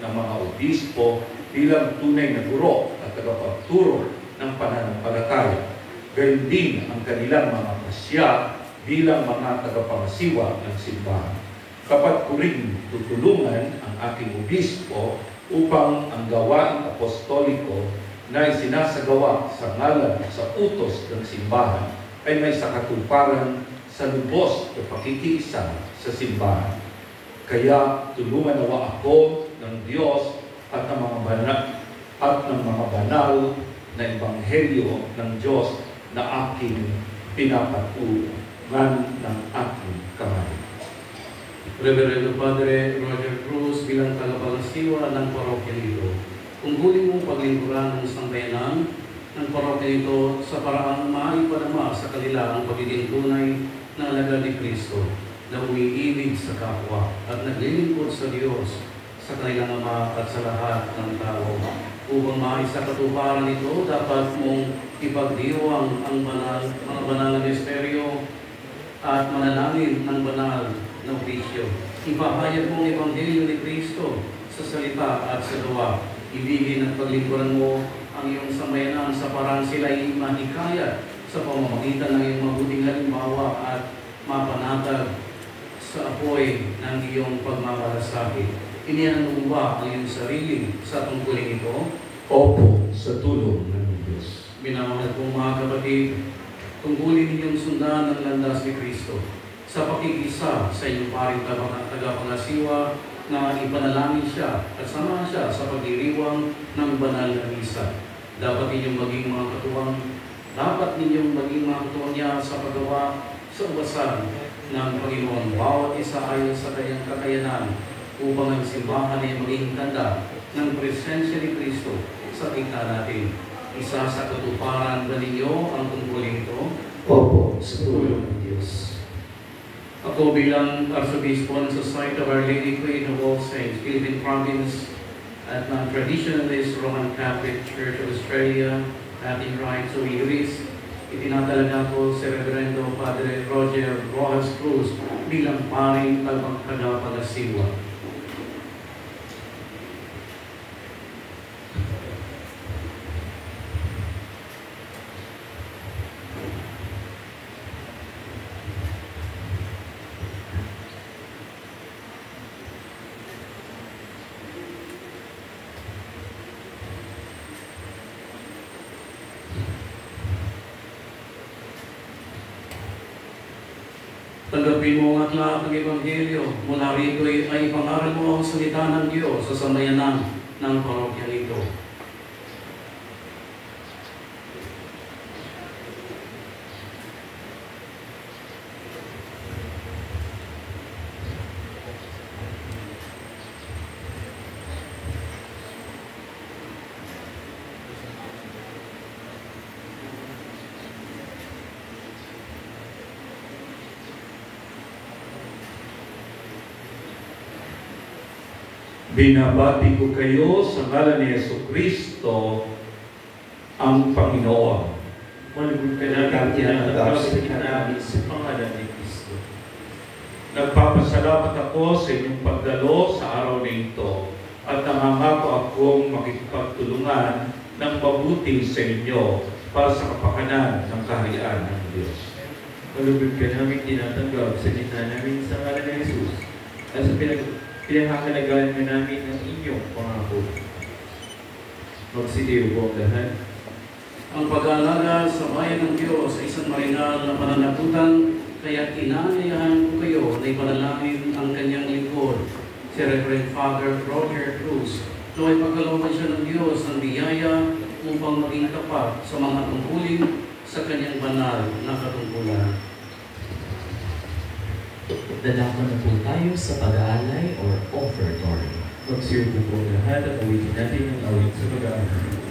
ng mga obispo bilang tunay na guro at tagapagturo ng pananampalataya. Gayon din ang kanilang mga pasya bilang mga tagapangasiwa ng simbahan. Kapag ko rin tutulungan ang aking obispo upang ang gawaing apostoliko na isinasagawa sa ngalan at sa utos ng simbahan ay may sakatuparan sa lubos na pakikiisa sa simbahan. Kaya tulungan nawa ako ng Diyos at ng mga banal na ebanghelyo ng Diyos na aking pinapatungan ng aking kamay. Reverendo Padre Roger Cruz bilang tagapangasiwa ng parokya nito, tungkulin mong paglingkuran ng sambayanan ng parokya nito sa paraang maipadama sa kanila ang pagiging tunay na alagad ni Kristo na umiibig sa kapwa at naglilingkod sa Diyos, sa kanilang Ama at sa lahat ng tao. Upang maisakatuparan ito, dapat mong ipagdiwang ang mga banal na misteryo at manalangin ng banal na ofisyo. Ipahayag mong ebanghelyo ni Kristo sa salita at sa gawa. Ibigin at paglingkuran mo ang iyong sambayanan sa parang sila'y mahikayat sa pamamagitan ng iyong mabuting halimbawa at mapanatag sa apoy ng iyong pagmamalasakit. Inihan mo ba ang iyong sarili sa tungkulin ito? O Opo, sa tulong ng Diyos. Minamahal kong mga kapatid, tungkulin ninyong sundan ang landas ni Kristo sa pakikisa sa inyong paring tagapangasiwa na ipanalangin siya at samahan siya sa pagdiriwang ng banal na misa. Dapat ninyong maging mga katuwang niya sa paggawa sa ubasan ng Panginoon. Bawat isa ayon sa kanyang kakayanan upang ang simbahan ay maging tanda ng presensya ni Kristo sa tingnan natin. Isa sa katuparan ba ninyo ang tungkulin ito? Opo, sa tulong ng Diyos. Ako bilang Arsobispo ng Society of Our Lady Queen of All Saints, Philippine Province at ng Traditionalist Roman Catholic Church of Australia, ating rights o iris, itinatalaga ko si Reverendo Padre Roger Rojas Cruz bilang paring tagapangasiwa. Tanggapin mo ang aklat ng Ebanghelyo. Mula rito ay ipangaral mo ang salita ng Diyos sa samayanan ng parokya nito. Binabati ko kayo sa ngalan ni Jesucristo, ang Panginoon. Malugod ka namin tinatanggap sa namin sa pangalan ni Kristo. Nagpapasalamat ako sa inyong pagdalo sa araw na ito at nangangako akong makikipagtulungan ng mabuti sa inyo para sa kapakanan ng kaharian ng Diyos. Malugod ka namin tinatanggap sa gitna namin sa ngalan ni Jesus at sa pinahahalagaan mo namin ang inyong pangako. Magsitiyo po ang lahat. Ang pag-aalaga sa bayan ng Diyos ay isang marinal na pananagutan, kaya inaanyayahan ko kayo na ipanalangin ang kanyang lingkod, si Reverend Father Roger Cruz. Naway pagkalooban siya ng Diyos ng biyaya upang maging tapat sa mga tungkulin sa kanyang banal na katungkulan. Dadako na po tayo sa pag-aalay or offertory. Magsiyo po ang lahat at awitin natin ang awit sa pag-aalay.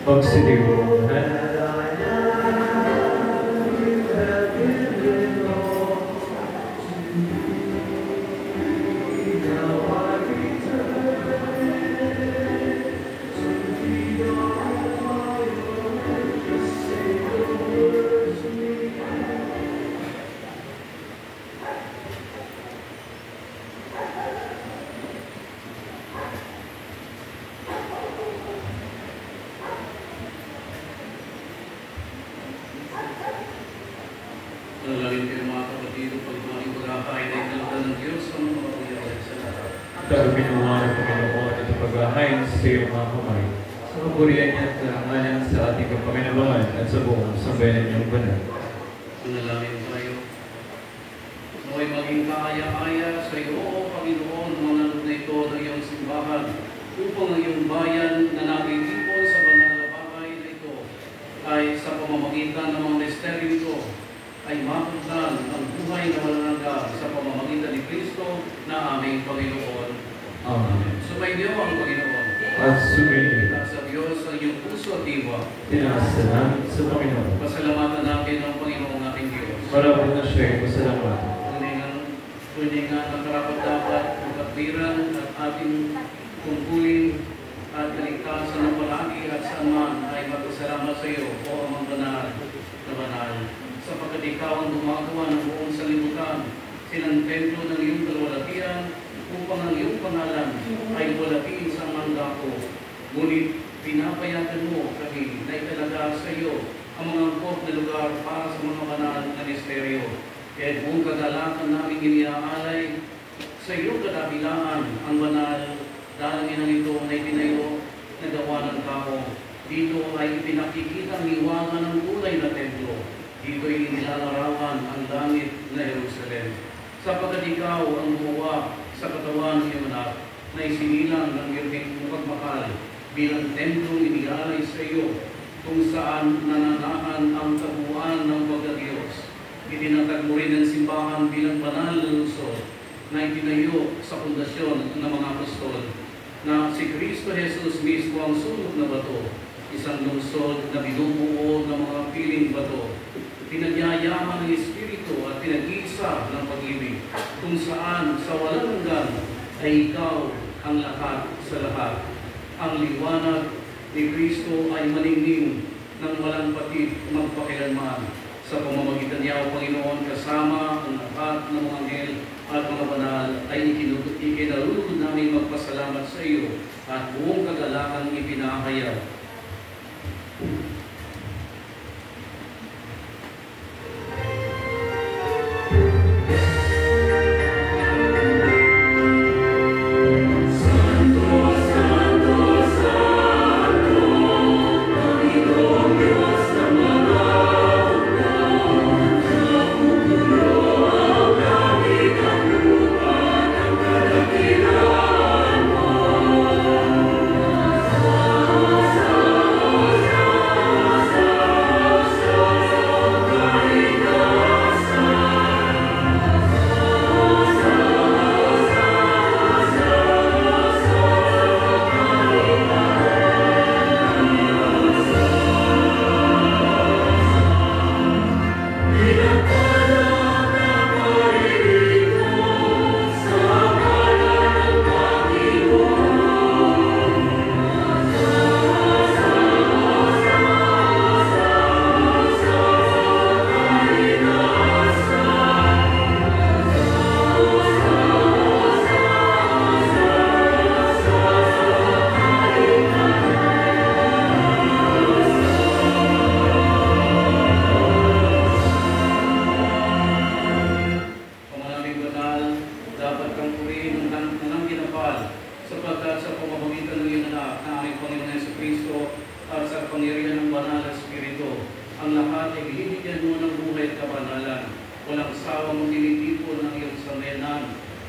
Magsidibuhan. Nalalangin kayo mga kapatid, pagmamahing pag-akain ay kalugdan ng Diyos ang makapangyarihan sa lahat. Dahil binuwa ng Panginoon at pag-ahain sa iyong mga kamay, sa kapurihan niya at karangalan sa ating kapakinabangan at sa buong sambayanan niyang banal. Manalangin tayo. Naway maging kaaya-aya sa iyo, O Panginoon, mga loob na ito ng iyong simbahan, upang ang iyong bayan na nakikipon sa banal na bahay na ito ay sa pamamagitan ng mga misteryo ito ay mapagdan ang buhay na walang hanggan sa pamamagitan ni Kristo na aming Panginoon. Amen. Sumainyo ang Panginoon. At sumainyo. At sa Diyos ang iyong puso at diwa. Tinaasa namin sa Panginoon. Pasalamatan natin ang Panginoong ating Diyos. Marami na siya ay pasalamatan. Kundi nga ang karapat-dapat, ang katwiran at ating tungkulin at kaligtasan ng palagi at saan man ay magpasalamat sa iyo, O Amang Banal na Banal. Sapagkat ikaw ang gumagawa ng buong salibutan, silang templo ng iyong kalwalatian, upang ang iyong pangalan ay walatiin sa manggako. Ngunit pinapayagan mo kami na italaga sa iyo ang mga angkop na lugar para sa mga banal na misteryo. Kaya buong kagalakan namin iniaalay sa iyong kadabilaan ang banal dalangin ng ito na itinayo na gawa ng tao. Dito ay pinakikita ang iwanan ng kulay na templo. Dito ay inilalarawan ang langit na Jerusalem. Sapagkat ikaw ang gumawa sa katawan ng iyong anak na isinilang ng iyong pagmahal bilang templong inialay sa iyo kung saan nananahan ang kabuuan ng pagkadiyos. Itinatag mo rin ang simbahan bilang banal na lungsod na itinayo sa pundasyon ng mga apostol na si Kristo Jesus mismo ang sulok na bato, isang lungsod na binubuo ng mga piling bato. Pinagyayaman ng Espiritu at pinag-iisa ng pag-ibig, kung saan sa walang hanggan ay ikaw ang lahat sa lahat. Ang liwanag ni Kristo ay maningning ng walang patid magpakilanman. Sa pamamagitan niya, O Panginoon, kasama ang lahat ng mga anghel at mga banal ay ikinalulugod namin magpasalamat sa iyo at buong kagalakan ipinahayag.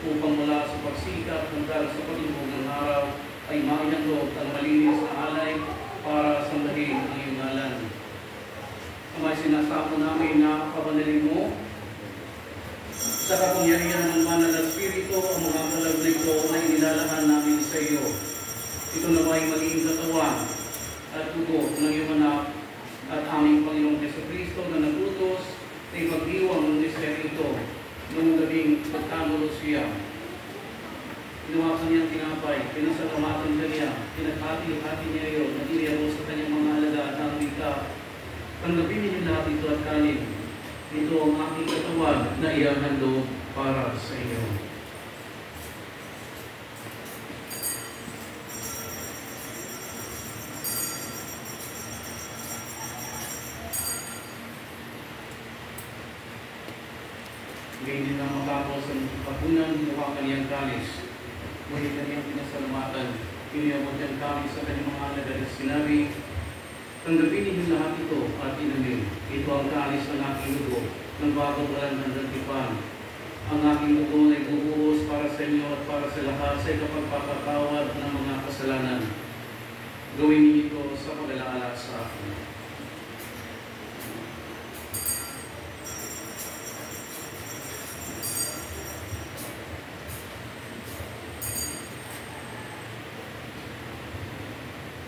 Upang mula sa pagsikap hanggang sa paglubog ng araw ay maihandog ang malinis na alay para at dugo ng iyong anak at aming Panginoong Jesucristo na nagutos ay pag-iwang ng misteryo ito noong gabing pagtangulo siya. Ginawa kanyang tinapay, pinasalamatan kanya, pinaghati-hati niya iyon, at iniyaro sa kanyang mga alagad ng bigka. Tanggapin ninyo lahat ito at kanin. Ito ang aking katawan na ihahandog para sa inyo. Ngayon din ang matapos ang kapunan, ginawa kaniyang kalis. Ngunit kaniyang pinasalamatan, iniyabot niyang kalis sa kanyang mga alagad at sinabi, tanggapin ninyo lahat ito at inumin. Ito ang kalis ng aking dugo, ng bagong kalandanan ng tipan. Ang aking dugo ay bubuhos para sa inyo at para sa lahat sa ikapagpapatawad ng mga kasalanan. Gawin ninyo ito sa pag-alaala sa akin.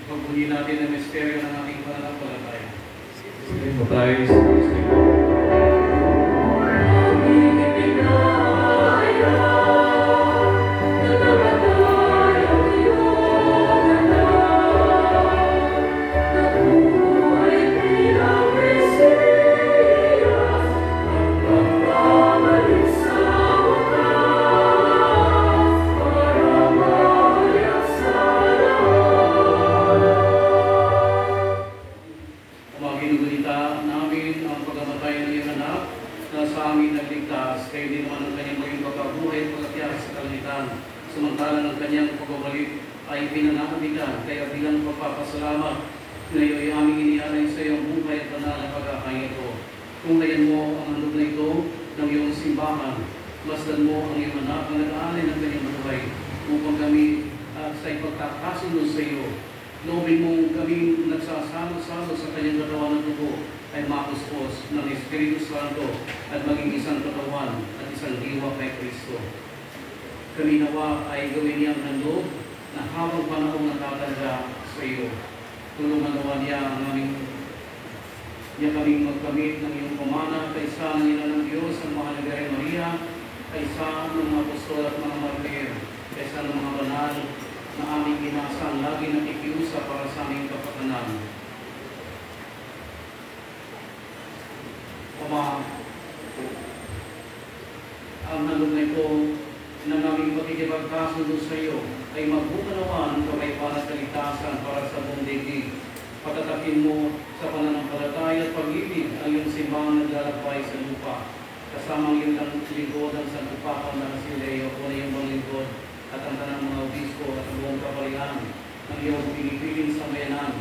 Pagbuhin natin ang misteryo ng ating pananampalataya. Matay sa Kristo. Samantala ng kanyang pagbabalik ay pinanakabigan, kaya bilang pagpapasalamat, ngayon ay aming inialay sa iyong buhay at banal na pagkakain ito. Kung layan mo ang handog na ito ng iyong simbahan, masdan mo ang iyong anak ang nag-aalay ng kanyang buhay upang kami sa ipagkakasundo sa iyo. Loobin mong kami nagsasalo-salo sa kanyang katawan ng dugo ay makuspos ng Espiritu Santo at maging isang katawan at isang diwa kay Kristo. Kami nawa ay gawin niyang handog na habang panahon nakatanda sa iyo. Tulungan nawa niya kaming magkamit ng iyong pamana kaysa ng ina ng Diyos ang mahalaga Maria, kaysa ng mga apostol at mga martir, kaysa ng mga banal na aming inasang lagi nakikiusa para sa aming kapakanan. Ama, ang handog na ito na naming pakikipagkasundo sa iyo ay magbukanawan ng kapayapaan at kaligtasan para sa buong daigdig. Patatakin mo sa pananampalataya at pag-ibig ang iyong simbahan na naglalakbay sa lupa. Kasama ang iyong lingkod ang Santo Papa na si Leo, o na iyong mga lingkod at ang tanang mga obispo at ang buong kapalian ng iyong pinipiling sambayanan.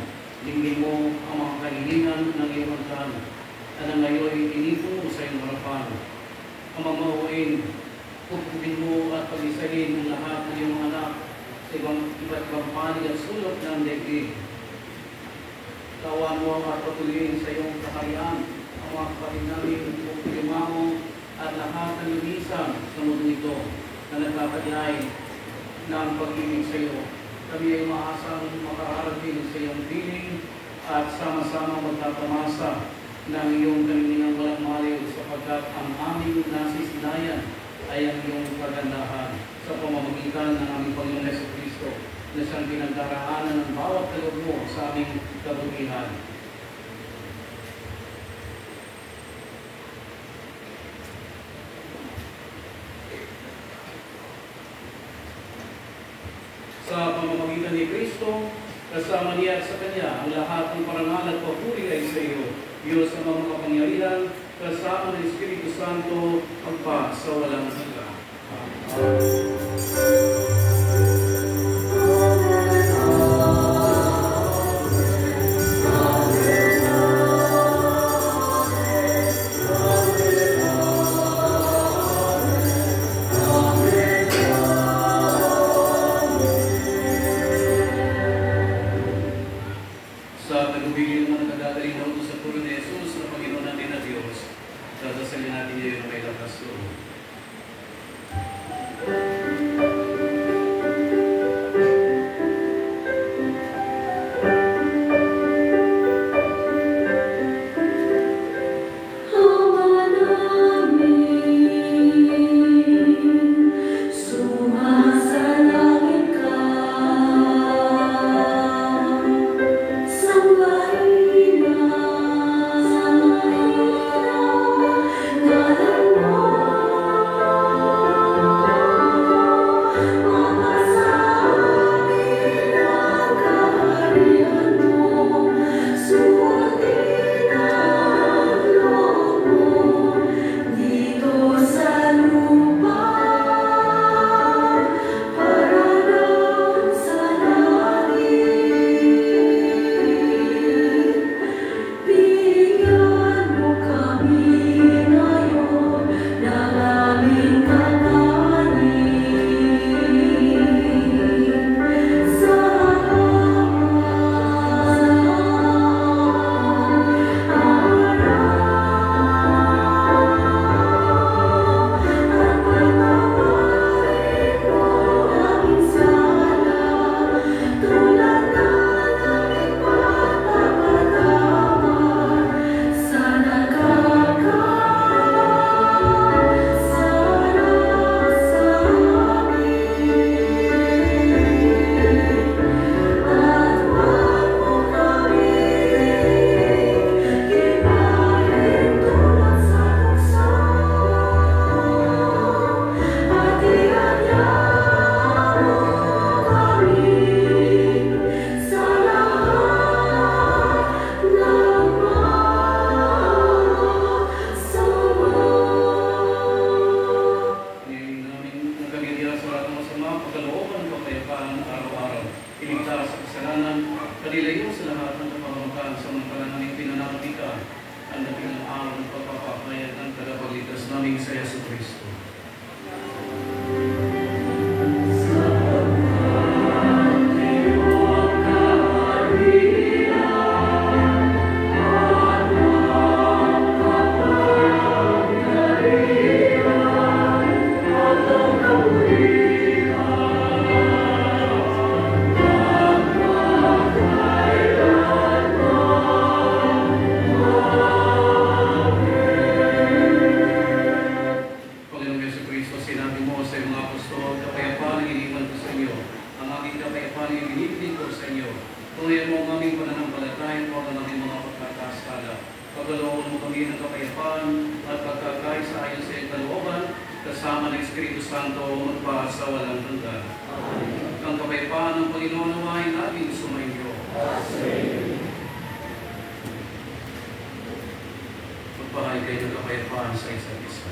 Linggin mo ang mga kahilingan ng iyong angkan at ang ngayon ay inipo sa iyong harapan. Ang mga mauwain, pupupin mo at pag-isahin ang lahat ng iyong anak sa iba't ibang panig at sulot ng daigdig. Tawan mo at patuloyin sa iyong kaharian ang mga kapatid namin pupilimaho at lahat ng lumisan sa mundo ito na nagkakadinay ng pag-ibig sa iyo. Kami ay maasang makakarating sa iyong piling at sama-sama magtatamasa ng iyong kaninang walang maliw sapagkat ang aming nasisilayan ay ang iyong kagandahan sa pamamagitan ng aming Panginoon Jesucristo na siyang pinagdaraanan ng bawat kaloob mo sa aming kabutihan. Sa pamamagitan ni Kristo, kasama niya at sa Kanya, ang lahat ng parangal at papuri ay sa iyo, Diyos sa mga makapangyarihan, kasama ng Espiritu Santo, magpa sa walang hanggan. Sa tagubilin naman ng nagdadaling na utos sa puro ni Jesus na Panginoon natin na Diyos, dadasalin natin niya yung may lakas loob. samantalang aming pinananabikan ang dakilang araw ng pagpapakayat ng tagapagligtas namin sa Yesu Kristo. Magpahay kayo ng kapayapaan sa isa't isa.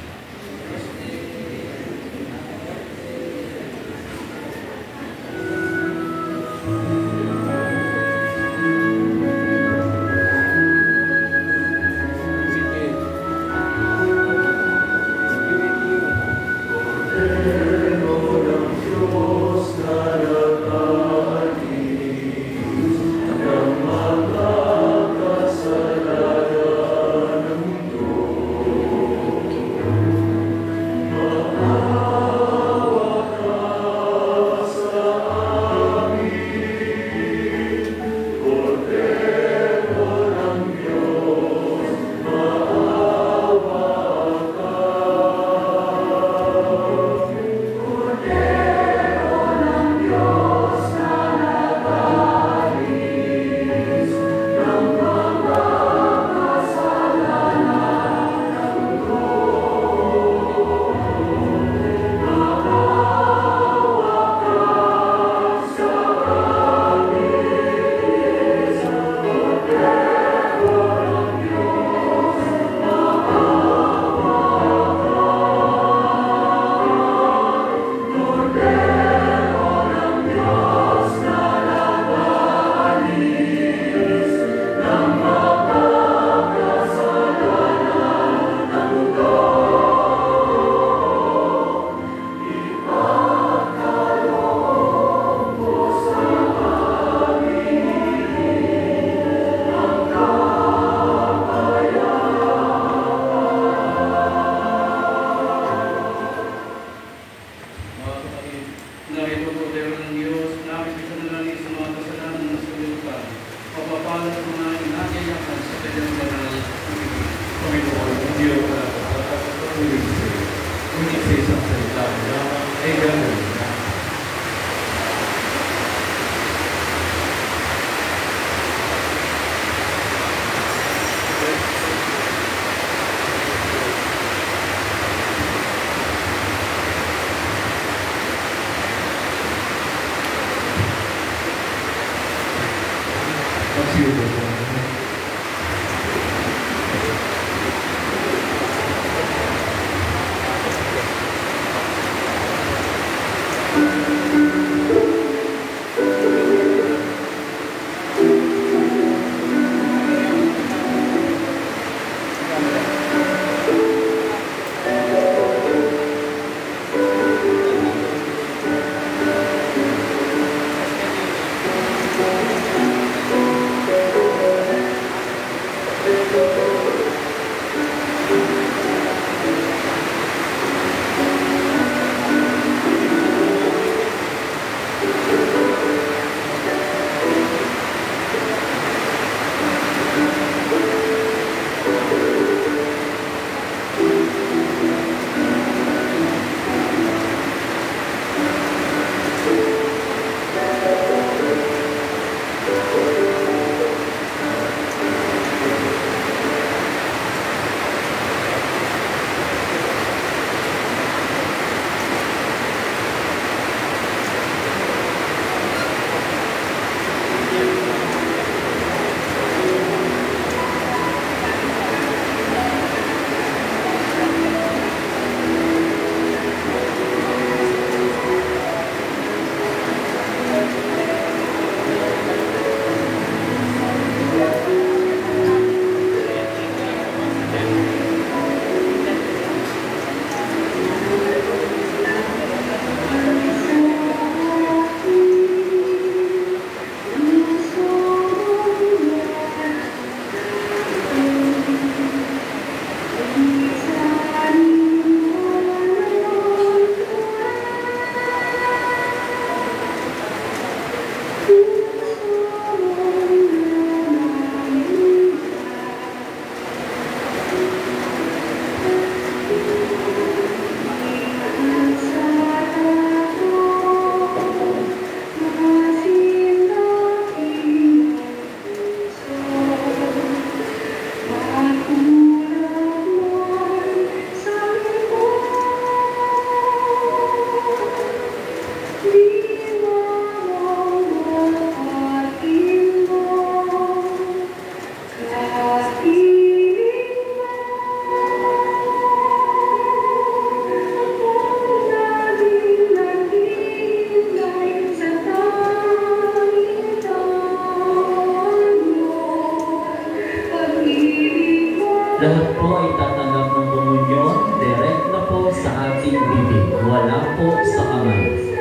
Lahat po ay tatanggap ng komunyon, direct na po sa ating bibig, wala po sa kamay.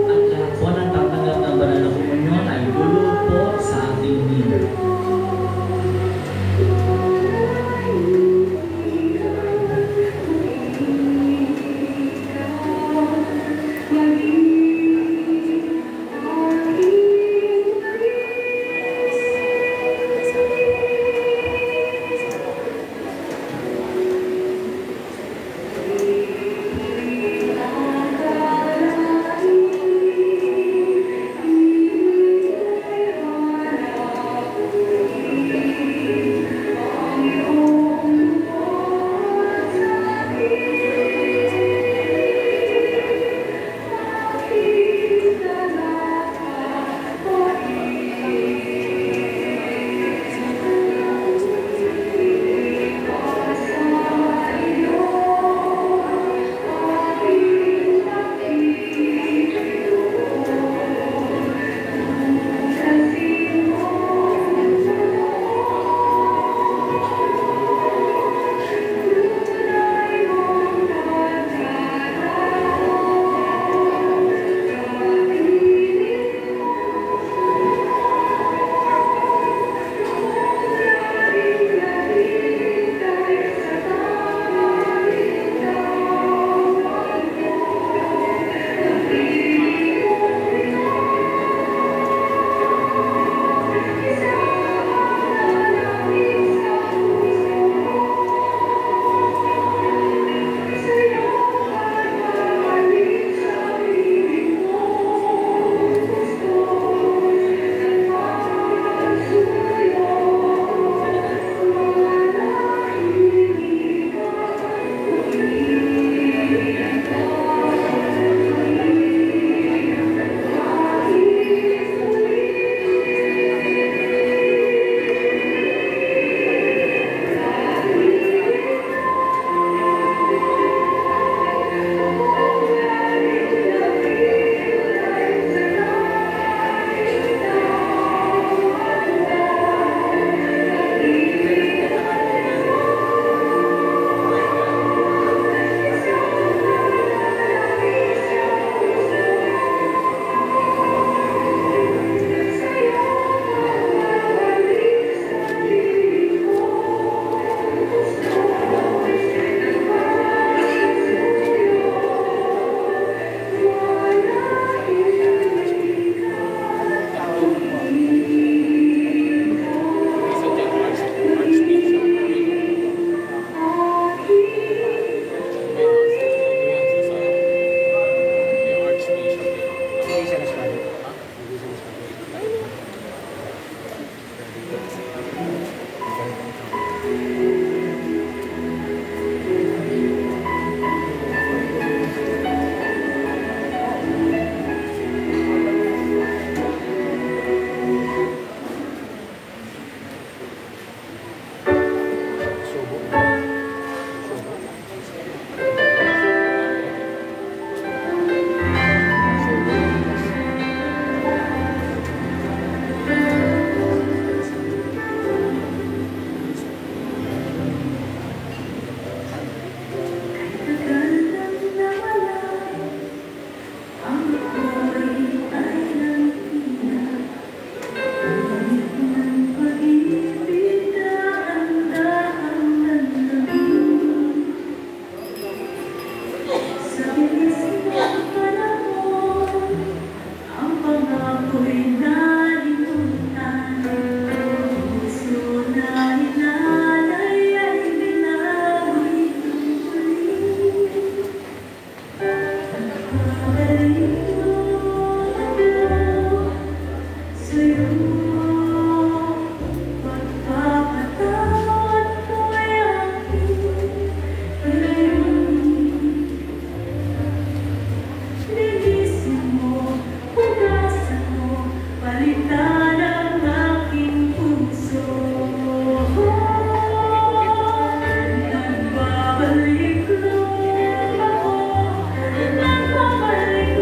At lahat po ng tatanggap ng banal na komunyon ay dulog po sa ating bibig. Babalik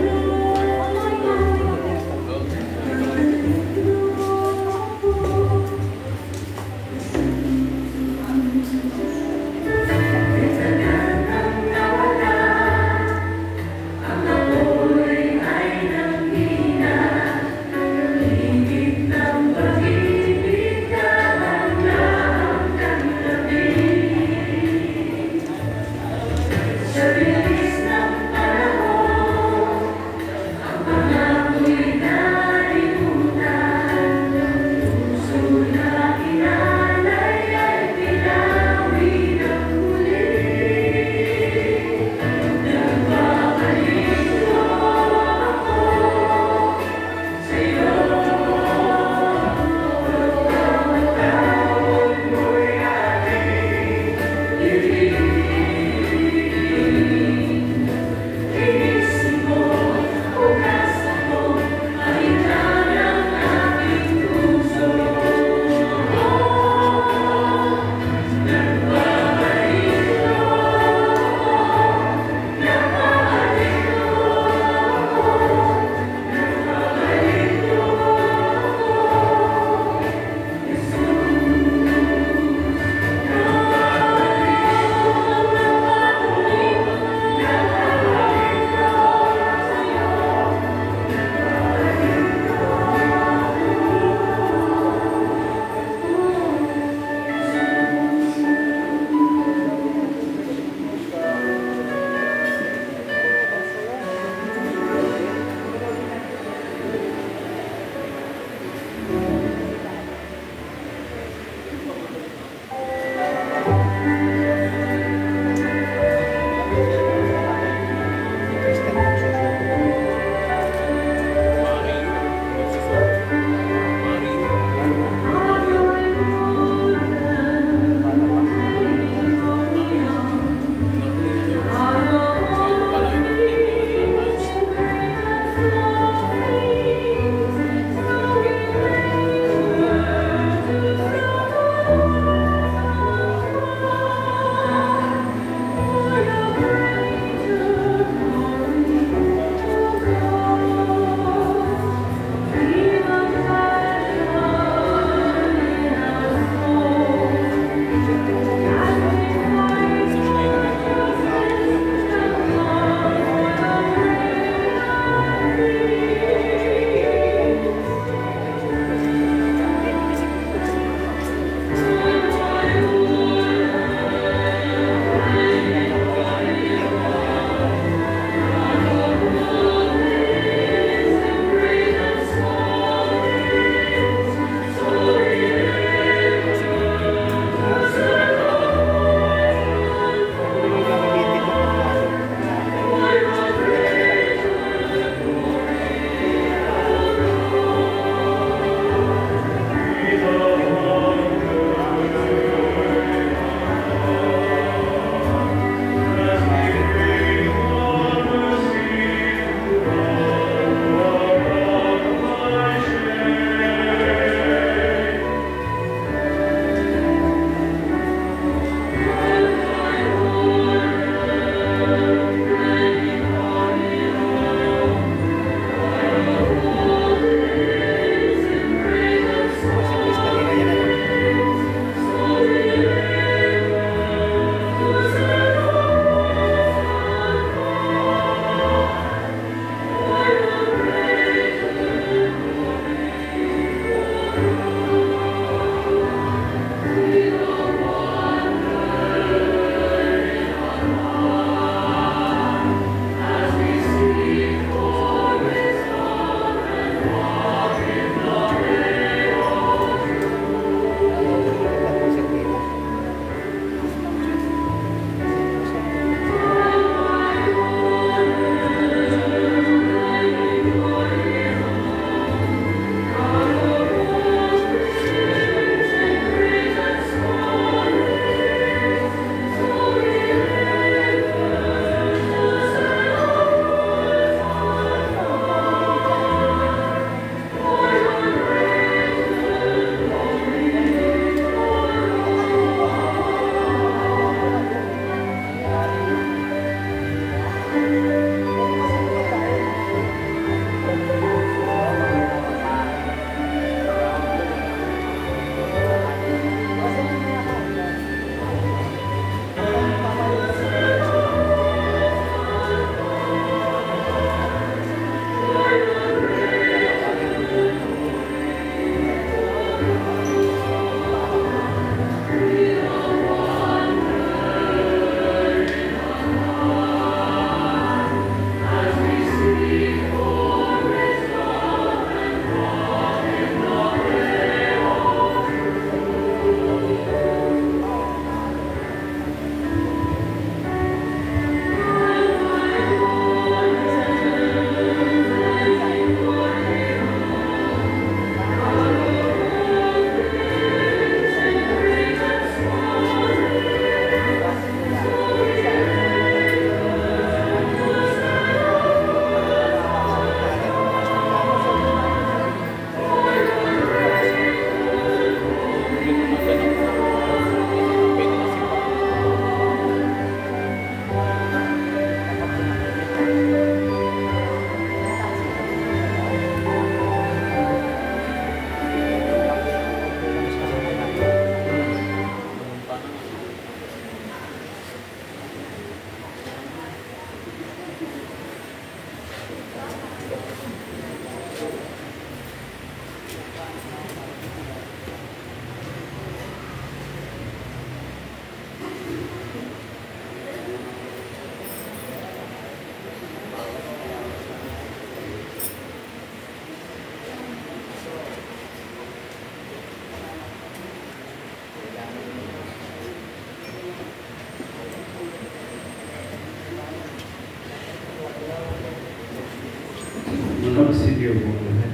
Magsidiyo po lahat.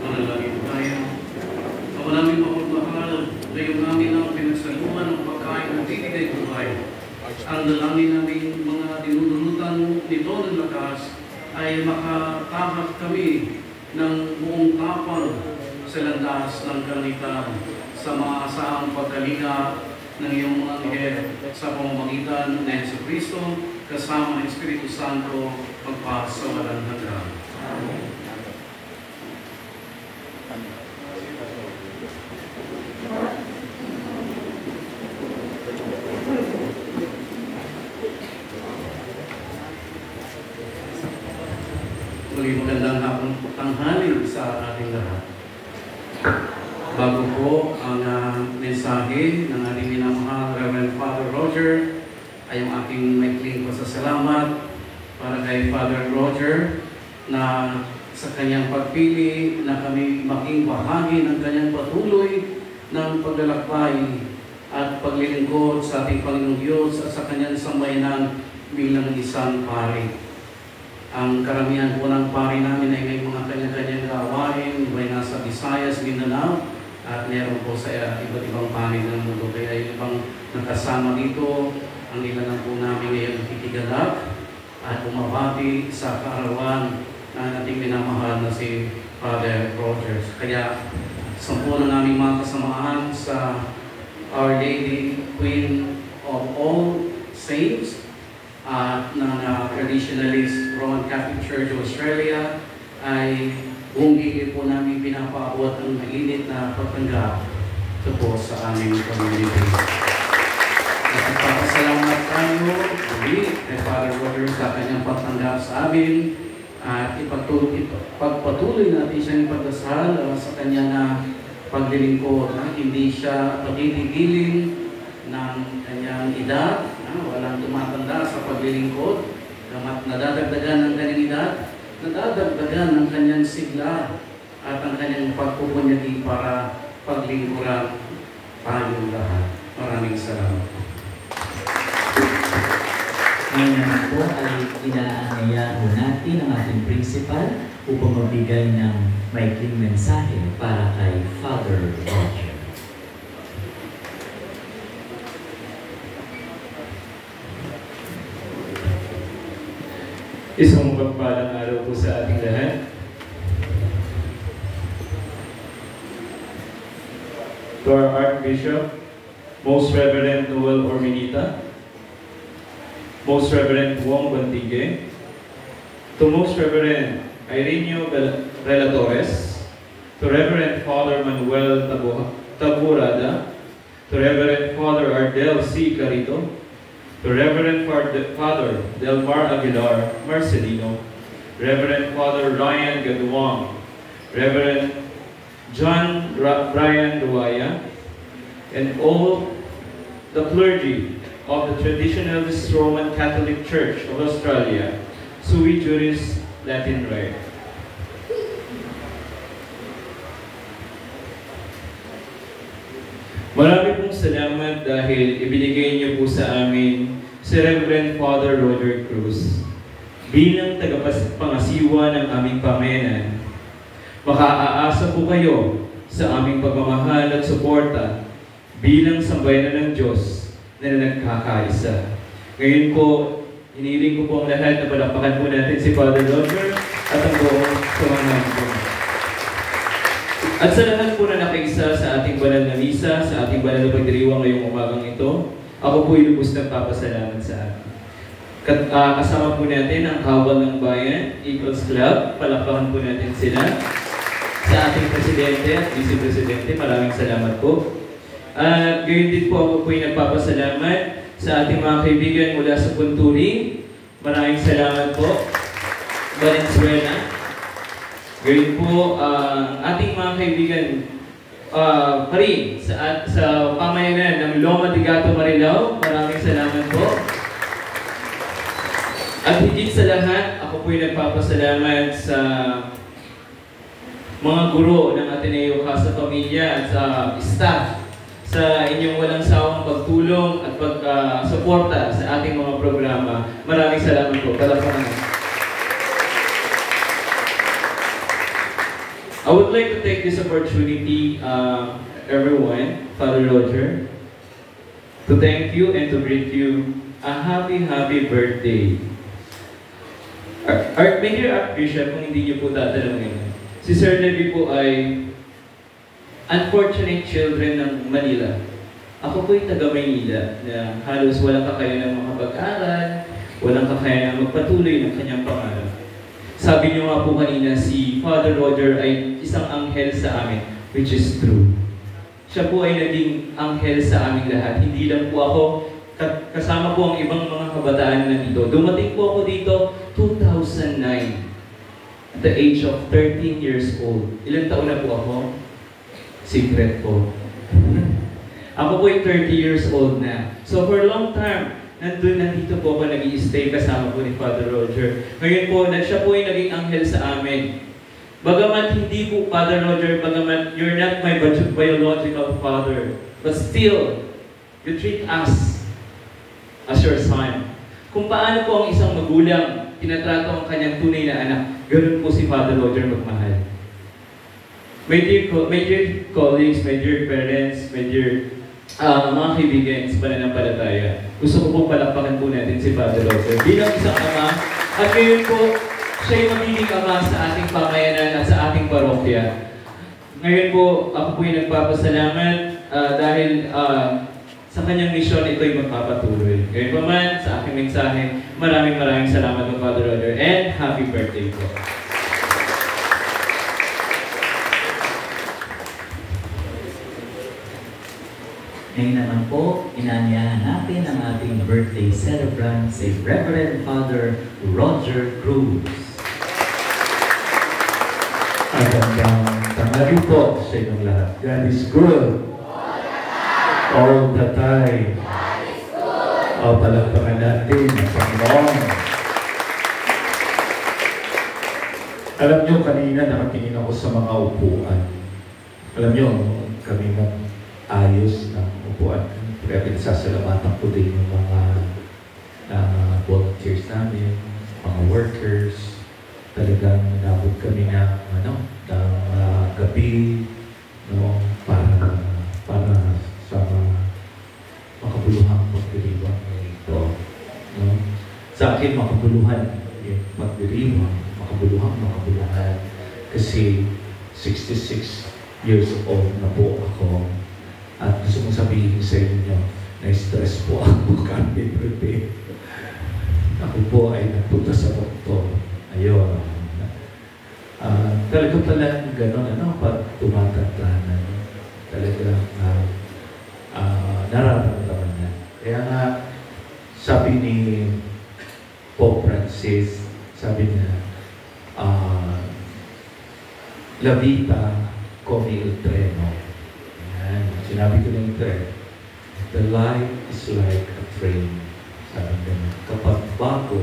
Manalangin tayo. Ama namin mapagmahal, ngayon namin ang pinagsaluhan ng pagkain ng titigay buhay. Ang dalangin namin mga dinudulutan nito ng lakas ay makatahak kami ng buong tapang sa landas ng kanitan sa maasahang pagkalinga ng iyong mga anghel sa pamamagitan ng Jesucristo kasama ng Espiritu Santo magpas sa walang hanggan. Amen. Muli magandang hapon tanghali sa ating lahat. Bago po ang mensahe ng ating minamahal Reverend Father Roger, ay ang aking maikling pasasalamat para kay Father Roger na sa kanyang pagpili na kami maging bahagi ng kanyang patuloy ng paglalakbay at paglilingkod sa ating Panginoong Diyos at sa kanyang sambayanan bilang isang pari. Ang karamihan po ng pari namin ay may mga kanya-kanyang gawain, may nasa Visayas, Mindanao, at meron po sa iba't ibang panig ng mundo. Kaya ibang nakasama dito, ang ilan po namin ngayon nakikigalap at umabati sa kaarawan na ating minamahal na si Father Rogers. Kaya sampu ng aming mga kasamaan sa Our Lady, Queen of All Saints, at ng Traditionalist Roman Catholic Church of Australia ay buong gigit po namin pinapaabot ang mainit na pagtanggap ito po sa aming community. At nagpapasalamat tayo muli kay Father Roger sa kanyang pagtanggap sa amin at ipagpatuloy natin siyang ipagdasal sa kanya na paglilingkod na hindi siya pagtitigilin ng kanyang edad, walang tumatanda sa paglilingkod, nadadagdagan ng kanyang edad, nadadagdagan ng kanyang sigla at ang kanyang pagpupunyagi para paglingkuran tayong lahat. Maraming salamat. Ngayon naman po ay inaanyayahan natin ang ating principal upang magbigay ng maikling mensahe para kay Father Roger. Isang mapagpalang araw po sa ating lahat. To our Archbishop, Most Reverend Noel Orminita, Most Reverend Wong Bantige, to Most Reverend Ireneo Relatores, to Reverend Father Manuel Taburada, to Reverend Father Ardel C. Carito, to Reverend Father Delmar Aguilar Marcelino, Reverend Father Ryan Gaduang, Reverend John Brian Duaya, and all the clergy of the Traditionalist Roman Catholic Church of Australia, sui juris Latin Rite. Marami pong salamat dahil ibinigay niyo po sa amin si Reverend Father Roger Cruz bilang tagapangasiwa ng aming pamayanan. Makaaasa po kayo sa aming pagmamahal at suporta bilang sambayanan ng Diyos na nagkakaisa. Ngayon po, hiniling ko po ang lahat na palakpakan po natin si Father Roger at ang buong samahan po. At sa lahat po na nakiisa sa ating banal na misa, sa ating banal na pagdiriwang ngayong umagang ito, ako po ilubos ng papasalamat sa atin. Kasama po natin ang Kawal ng Bayan, Eagles Club. Palakpakan po natin sila. Sa ating Presidente at Vice-Presidente, maraming salamat po. At gayon din po ako po yung nagpapasalamat sa ating mga kaibigan mula sa Punturi. Maraming salamat po. Valenzuela. Gayon po ang ating mga kaibigan pa rin sa pamayanan ng Loma de Gato, Marilao. Maraming salamat po. At higit sa lahat, ako po yung nagpapasalamat sa mga guro ng Ateneo Casa Pamilya at sa staff sa inyong walang sawang pagtulong at pagsuporta sa ating mga programa. Maraming salamat po. Palakpakan. I would like to take this opportunity, everyone, Father Roger, to thank you and to greet you a happy birthday. Major Archbishop, kung hindi niyo po tatanungin, si Sir Levi po ay unfortunate children ng Manila. Ako po'y taga Maynila na halos walang kakayanan makapag-aral, walang kakayanan magpatuloy ng kanyang pangarap. Sabi niyo nga po kanina, si Father Roger ay isang anghel sa amin, which is true. Siya po ay naging anghel sa aming lahat. Hindi lang po ako, kasama po ang ibang mga kabataan na dito. Dumating po ako dito 2009, at the age of 13 years old. Ilang taon na po ako? Secret po. Ako po ay 30 years old na. So for a long time, nandito po ako nag-i-stay kasama po ni Father Roger. Ngayon po, siya po ay naging anghel sa amin. Bagamat hindi po, Father Roger, bagamat you're not my biological father, but still, you treat us as your son. Kung paano po ang isang magulang tinatrato ang kanyang tunay na anak, ganoon po si Father Roger magmahal. My dear colleagues, my dear parents, my dear mga kaibigan sa pananampalataya, gusto ko pong palakpakan po natin si Father Roger bilang isang ama, at ngayon po, siya yung magiging ama sa ating pamayanan at sa ating parokya. Ngayon po, ako po yung nagpapasalamat dahil sa kanyang misyon ito ay magpapatuloy. Ngayon pa man, sa aking mensahe, maraming salamat po Father Roger, and happy birthday po. Ngayon naman po, inanyahan natin ang ating birthday celebrant, si Reverend Father Roger Cruz. Magandang tanghali po sa inyong lahat. God is good. All the time. Palakpakan natin ang Panginoon. Alam nyo, kanina nakatingin ako sa mga upuan. Alam nyo, kami ayos ng upuan. Kaya pinasasalamatan ko din yung mga volunteers namin, mga workers. Talagang nabot kami ng gabi, no, para sa makabuluhang pagdiriwang ito. No? Sa akin, makabuluhan yung pagdiriwang, makabuluhan. Kasi 66 years old na po ako. At gusto kong sabihin sa inyo, na-stress po ako kami birthday. Ako po ay nagpunta sa doktor. Ayun. Talaga pala gano'n, pag tumatanda na, talagang nararamdaman niya. Kaya nga, sabi ni Pope Francis, sabi niya, La vita come il treno. Yan, sinabi ko na yung treno. The life is like a train. Sabi niya, kapag bago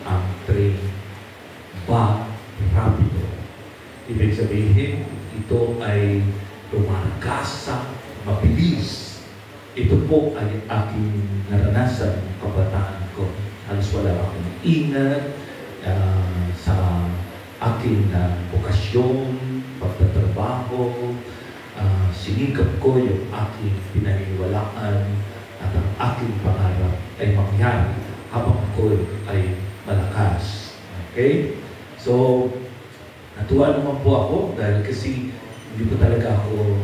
ang train, rapido. Ibig sabihin, ito ay lumaragasa, mabilis. Ito po ay aking naranasan ng kabataan ko. Halos wala akong ingat sa aking bokasyon, pagtatrabaho. Sinikap ko yung aking pinaniniwalaan at ang aking pangarap ay mangyari habang ako ay malakas. Okay? So, natuwa naman po ako dahil kasi hindi po talaga ako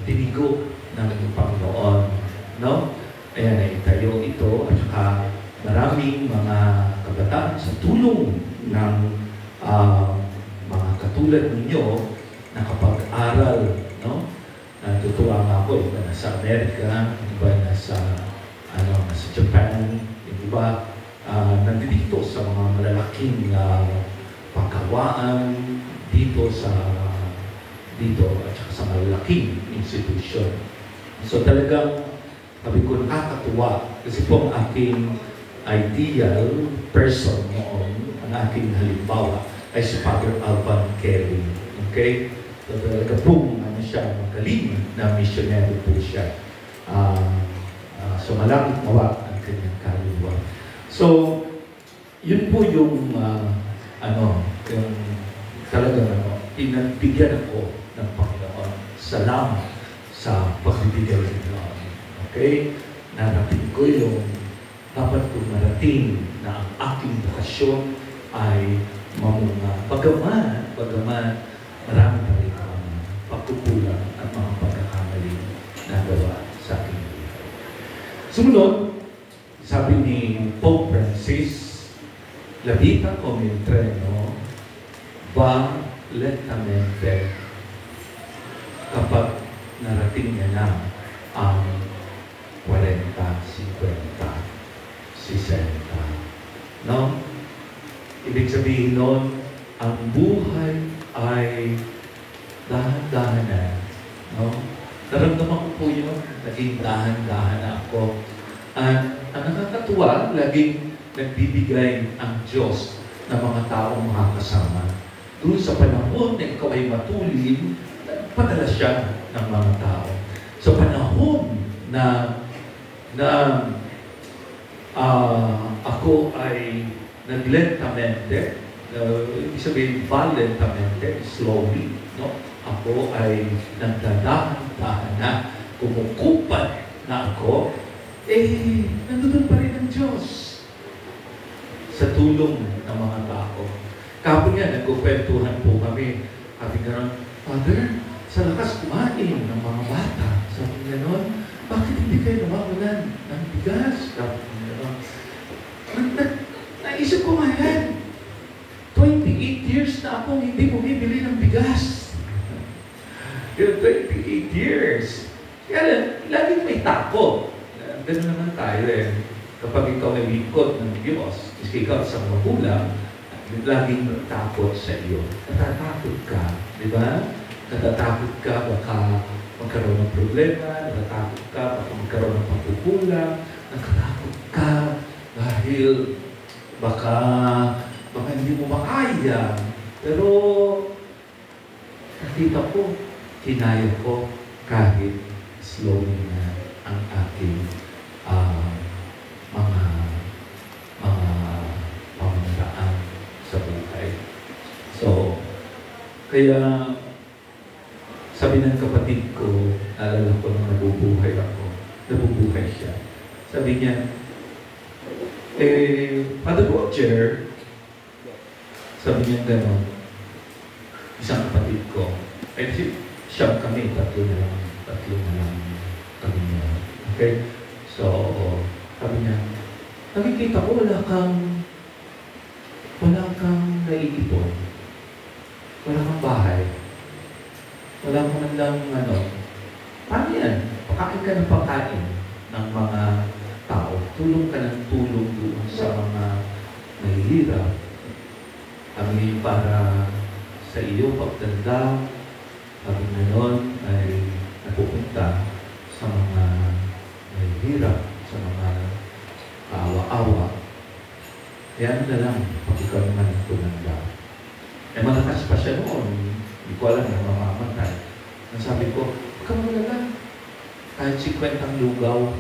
tinigo ng Panginoon. No? Ayan, itayo ito at saka maraming mga kabataan sa tulong ng mga katulad ninyo nakapag-aral. No? Natutuwa nga ako, iba nasa Amerika, iba nasa Japan, iba nandito sa mga malalaking pagkawaan dito at saka sa malalaking institusyon. So talagang sabi ko nakakatuwa kasi po ang aking ideal person noon, ang aking halimbawa ay si Father Alban Kelly. Okay? So talaga po siya magaling na missionary po siya. So malangit nawa ang kanyang kaluluwa. So, yun po yung yung talagang pinagbigyan ako ng Panginoon. Salamat sa pagbibigay ng Okay? Narating ko yung dapat kong marating na ang aking bukasyon ay mamunga. Bagaman marami pa rin ang pagkukulang at mga pagkakamali na gawa sa aking buhay. Sumunod, sabi ni Pope Francis, la vita come il treno va lentamente kapag narating niya na ang 40, 50, 60. No? Ibig sabihin nun, ang buhay ay dahan-dahan na. No? Naramdaman ko po yun, naging dahan-dahan na ako. At ang nakakatuwa, laging nagbibigay ang Diyos ng mga taong makakasama. Doon sa panahon na ikaw ay matulin, nagpadala siya ng mga tao. Sa panahon na ako ay naglentamente, ibig sabihin valentamente, slowly, no? Ako ay nagdadahan-dahan na, kumukupat na ako, nandun pa rin ang Diyos sa tulong ng mga tao. Kapag nga, nagkukwentuhan po kami, sabi nga, Father, sa lakas kumain ng mga bata, sabi nga nun, bakit hindi kayo nawawalan ng bigas? Sabi nga, naisip ko nga yan, 28 years na akong hindi bumibili ng bigas. 28 years. Kaya laging may takot. Ganun naman tayo eh. Kapag ikaw ay lingkod ng Diyos, ikaw sa magulang, laging takot sa iyo. Natatakot ka, di ba? Natatakot ka baka magkaroon ng problema, natatakot ka baka magkaroon ng pagkukulang, natatakot ka dahil baka hindi mo makaya. Pero nakita ko, kinaya ko kahit slowly na ang aking mga pamamaraan sa buhay. So, kaya sabi ng kapatid ko, alala ko nung nabubuhay siya. Sabi niya, Father Roger, sabi niya gano'n, isang kapatid ko, siyam kami, tatlo na lang kami niya. Okay? So, sabi niya, nakikita ko wala kang naiipon. Wala kang bahay. Wala kang lang paano yan? Pakain ka ng pakain ng mga tao. Tulong ka ng tulong doon sa mga mahihirap. Kami para sa iyo pagtanda, kami ngayon ay napupunta sa mga mahihirap, sa mga kaawa-awa. Kaya na lang, pag ikaw naman tumanda. Malakas pa siya noon. Hindi ko alam na mamamatay. Ang sabi ko, kamula lang. Kahit 50 lugaw,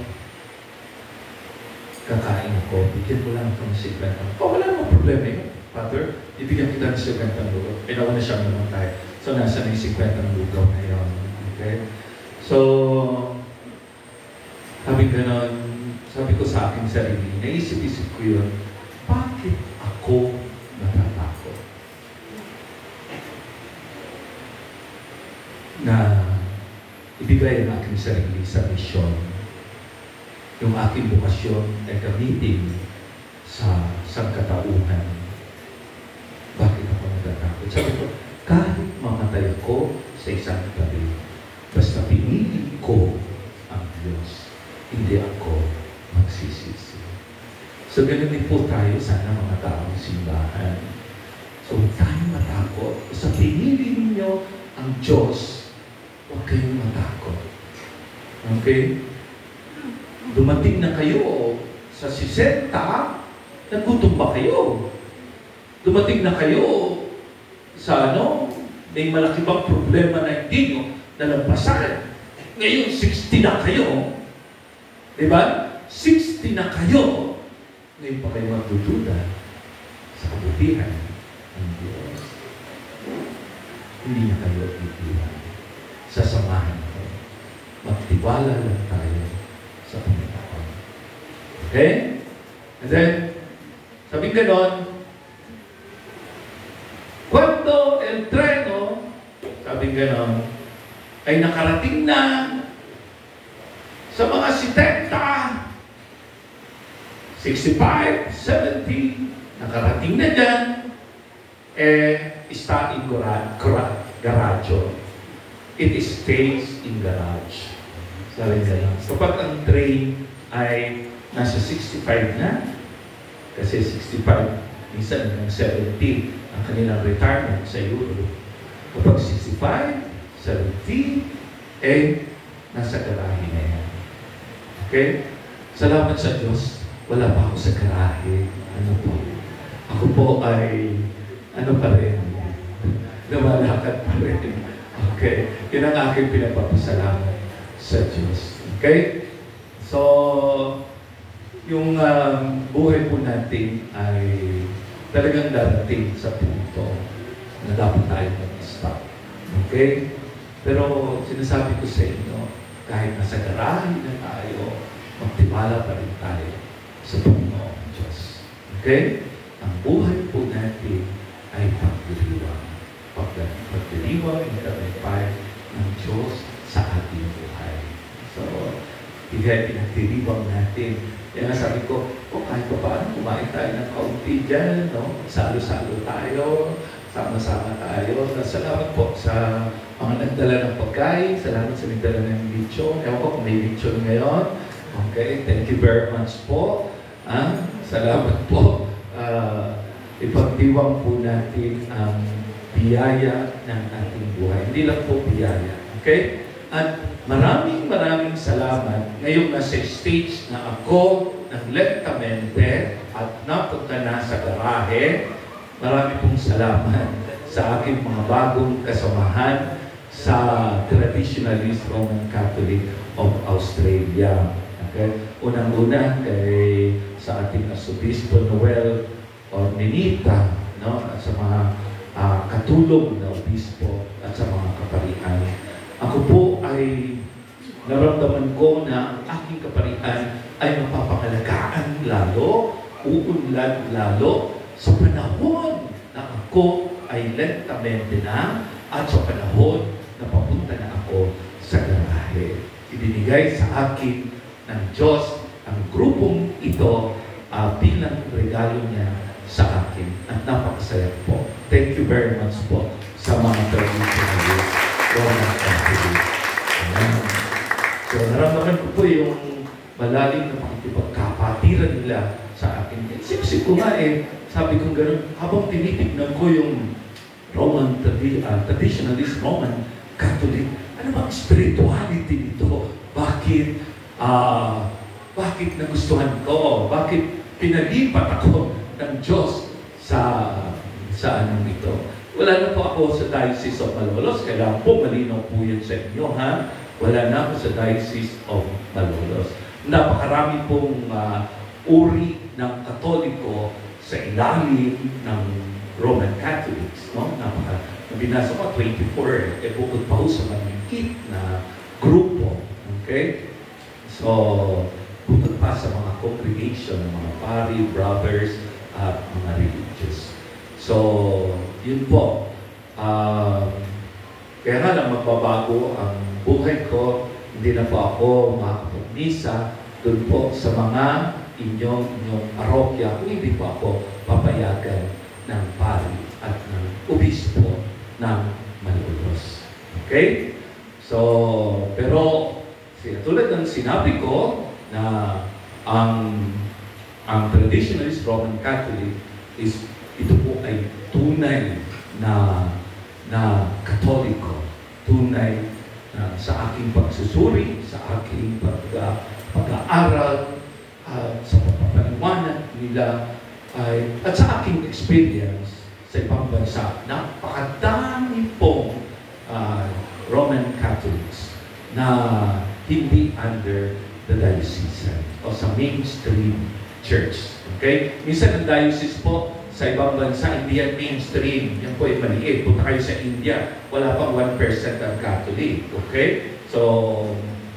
kakain ako. Bigyan ko lang itong 50. Wala namang problema yun. Father, ibigyan kita ng 50 lugaw. Pinawa na siyang namatay. So, nasa na yung 50 lugaw na yun. Okay? So, sabi ko sa aking sarili, naisip-isip ko yun, bakit ako natatakot na ibigay ang aking sarili sa misyon? Yung aking bukasyon ay gamitin sa sangkatauhan. Bakit ako natatakot? Sabi ko, kahit mamatay ako sa isang tabi, basta pinili ko ang Diyos, hindi ako magsisisi. So, ganun din po tayo sana mga taong simbahan. So, huwag tayong matakot. Sa pinili ninyo ang Diyos, huwag kayong matakot. Okay? Dumating na kayo sa 60, nagutom ba kayo? Dumating na kayo sa may malaki bang problema na hindi nyo nalampasan. Ngayon, 60 na kayo. Diba? 60 na kayo. Ngayon pa kayo magdududa sa kabutihan ng Diyos. hindi niya kayo iiwan. Sasamahan ko. Magtiwala lang tayo sa Panginoon. Okay? And then, sabi ganon, cuando el treno, sabi ganon, ay nakarating na sa mga 70, 65, 70, nakarating na dyan, está in garage. It stays in garage. Sabi ganon. Kapag ang train ay nasa 65 na, kasi 65, minsan ng 70 ang kanilang retirement sa Europe. Kapag 65, 70, nasa garahe na yan. Okay? Salamat sa Diyos, wala pa ako sa garahe. Ano po? Ako po ay, ano pa rin? Lumalakad pa rin. Okay? Yun ang aking pinapapasalamat sa Diyos. Okay? So, yung buhay po natin ay talagang darating sa punto na dapat tayo mag-stop. Okay? Pero sinasabi ko sa inyo, kahit nasa garahe na tayo, magtiwala pa rin tayo sa Panginoon Diyos. Okay? Ang buhay po natin ay pagdiriwang. Pagdiriwang ang tagumpay ng Diyos sa ating buhay. So, pinagdiriwang natin. Kaya sabi ko, kahit pa paano, kumain tayo ng kaunti dyan, no? Salo-salo tayo, sama-sama tayo. Salamat po sa mga nagdala ng pagkain, salamat sa nagdala ng lechon. Ewan ko kung may lechon ngayon. Okay, thank you very much po. Salamat po. Ipagdiwang po natin ang biyaya ng ating buhay. Hindi lang po biyaya. Okay? At maraming salamat ngayong nasa stage na ako ng lentamente at napunta na sa garahe. Marami pong salamat sa aking mga bagong kasamahan sa Traditionalist Roman Catholic of Australia. Okay? Unang-una sa ating Arsobispo Noel Ormenita, no? At sa mga katulong na obispo at sa mga kaparian. Ako po ay naramdaman ko na ang aking kaparian ay mapapangalagaan lalo, uunlad lalo sa panahon na ako ay lentamente na at sa panahon na papunta na ako sa garahe. Ibinigay sa akin ng Diyos ang grupong ito bilang regalo niya sa akin. At napakasaya po. Thank you very much po sa mga traditionalists. So, naramdaman ko po yung malalim na pakikipagkapatiran nila sa akin. Sip-sip ko nga sabi ko gano'n, habang tinitignan ko yung Roman traditionalist Roman Catholic, ano bang spirituality nito? Bakit nagustuhan ko? Bakit pinalipat ako ng Diyos sa anong ito? Wala na po ako sa Diocese of Malolos. Kailangan po malinaw po yun sa inyo, ha? Wala na ako sa Diocese of Malolos. Napakarami pong uri ng Katoliko sa ilalim ng Roman Catholics, no? Binasa ko 24, bukod pa ho sa maliliit na grupo. Okay? So, bukod pa sa mga congregation, ng mga pari, brothers, at mga religious. So, yun po. Kaya nga lang magbabago ang buhay ko. Hindi na po ako makakapag-misa doon po sa mga inyong parokya. Kung hindi po ako papayagan ng pari at ng obispo ng Malolos. Okay? So, pero tulad ng sinabi ko na ang traditionalist Roman Catholic is ito po ay tunay na Katoliko, tunay na sa aking pagsusuri, sa aking pag-aaral, sa pagpapaliwanag nila, at sa aking experience sa ibang bansa. Napakadami pong Roman Catholics na hindi under the diocesan o sa mainstream church. Okay? Minsan ang diocese po, Sa ibang bansa, hindi yan mainstream. Yan po ay maliit. Punta kayo sa India, wala pang 1% ang Catholic. Okay? So,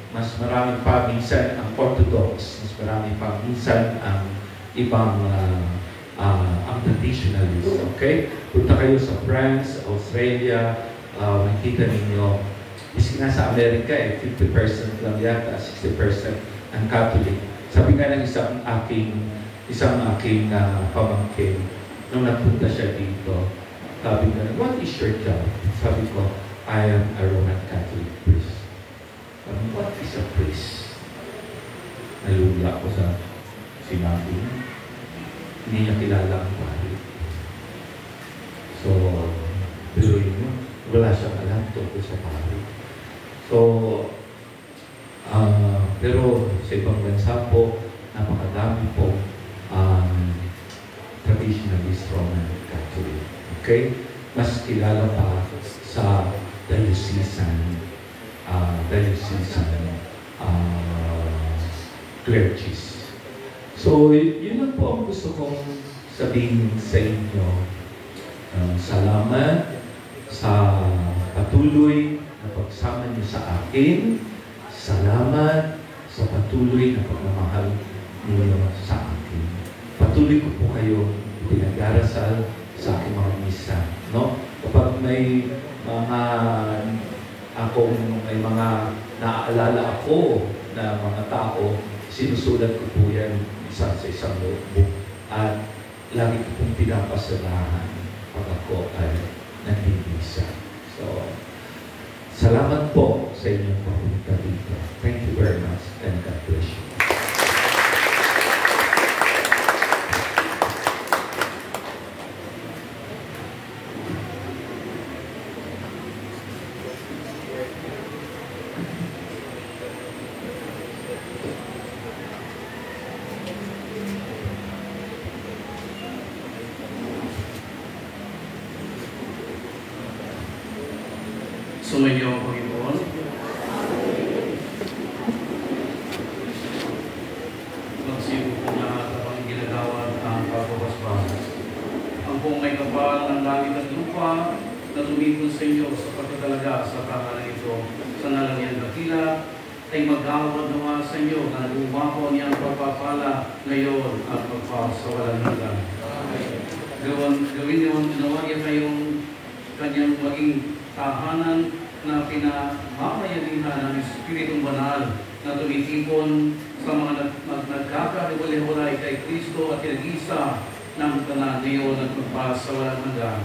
mas marami pa minsan ang Orthodox. Mas marami pa minsan ang ibang ang traditionalist. Okay? Punta kayo sa France, Australia, makikita ninyo, kasi nga sa Amerika, 50% lang yata, 60% ang Catholic. Sabi nga ng isang aking pamangkin, nung napunta siya dito, sabi nga, what is your job? Sabi ko, I am a Roman Catholic priest. Sabi, what is a priest? Nalula ko sa sinabi niya. Hindi niya kilala ang pari. So, pero yun, wala siyang alam tungkol sa pari. So, pero sa ibang bansa po, napakadami po traditionalist Roman Catholic. Okay? Mas kilala pa sa diocesan clergies. So, yun lang po ang gusto kong sabihin sa inyo. Salamat sa patuloy na pagsama niyo sa akin. Salamat sa patuloy na pagmamahal niyo sa akin. Patuloy ko po kayo pinag-arasal sa aking mga misa. No? Kapag may mga naaalala ako na mga tao, sinusulat ko po yan sa isang notebook at lagi ko pong pinapasalahan pag ako ay nandimisa. So, salamat po sa inyong papunta dito. Thank you very much and God bless you. Sumainyo ang Panginoon. Magsiyo po lahat ang ginagawa ng pagbabasbas. Ang pong may kapal ng langit at lupa na tumipon sa inyo sa pagkatalaga sa tahanan ito sa nalangyan dakila ay mag-awad naman sa inyo na lumako niyang pagpapala ngayon at magpasawalan hanggan. Gawin niyo ang ginawa niya kayong kanyang maging tahanan na pinamamayanihan ng Espiritong Banal na tumitipon sa mga nagkakahiwalay kay Kristo at kinag-isa ng tanan ngayon at magpasawalan hanggan.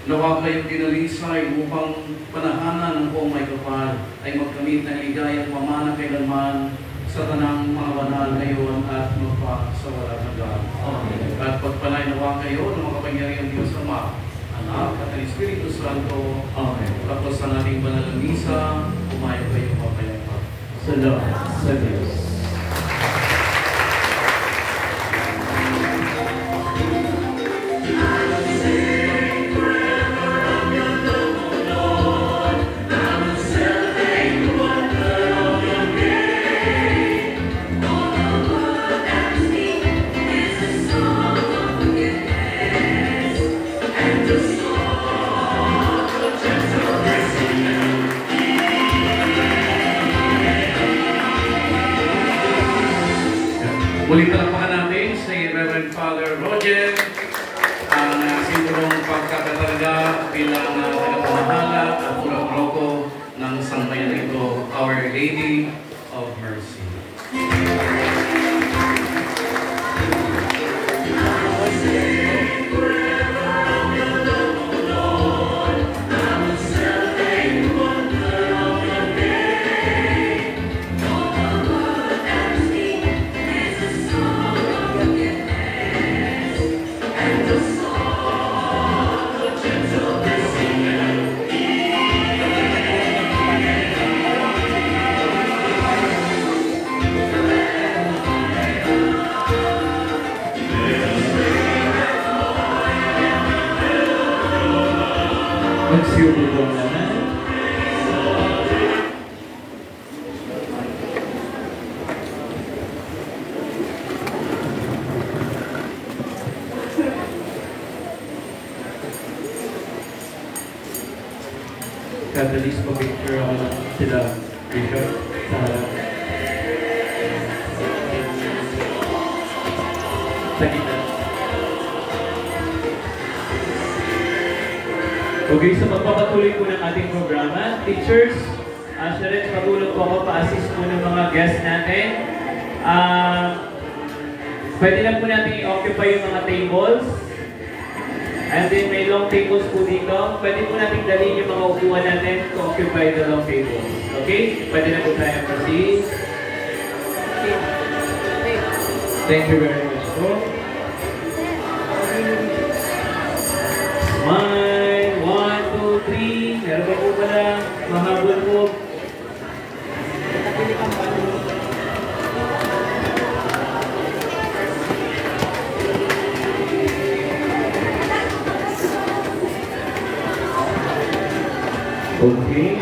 Nawa kayong dinalisay upang panahanan ng buong may kapal ay magkamit ng ligayang pamana kailanman sa tanang mga banal ngayon at magpasawalan hanggan. At pagpalay nawa kayo ng makapangyarihang Diyos Ama, Anak at ang Espiritu Santo. Amen. Tapos ang ating banal na misa, umayo kayo mapayapa. Salamat sa Diyos. Muli talapakan natin si Reverend Father Roger, ang simbolong pagkakatalaga bilang tagapamahala at purok-roko ng sambayan ito, Our Lady of Mercy. Magsiyo po po naman. Catalyst pa picture ako ng sila Bishop sa harap. Sa gitna. Okay, so magpapatuloy po ng ating programa. Teachers, Sharet, patulong po ako pa-assist po ng mga guests natin. Pwede lang po natin i-occupy yung mga tables. And then may long tables po dito. Pwede po natin dalhin yung mga upuan natin to occupy the long tables. Okay? Pwede na po tayo proceed. Thank you very much po. Smile. 1, 2, 3. Meron ba po pala? Mahabol po. Okay.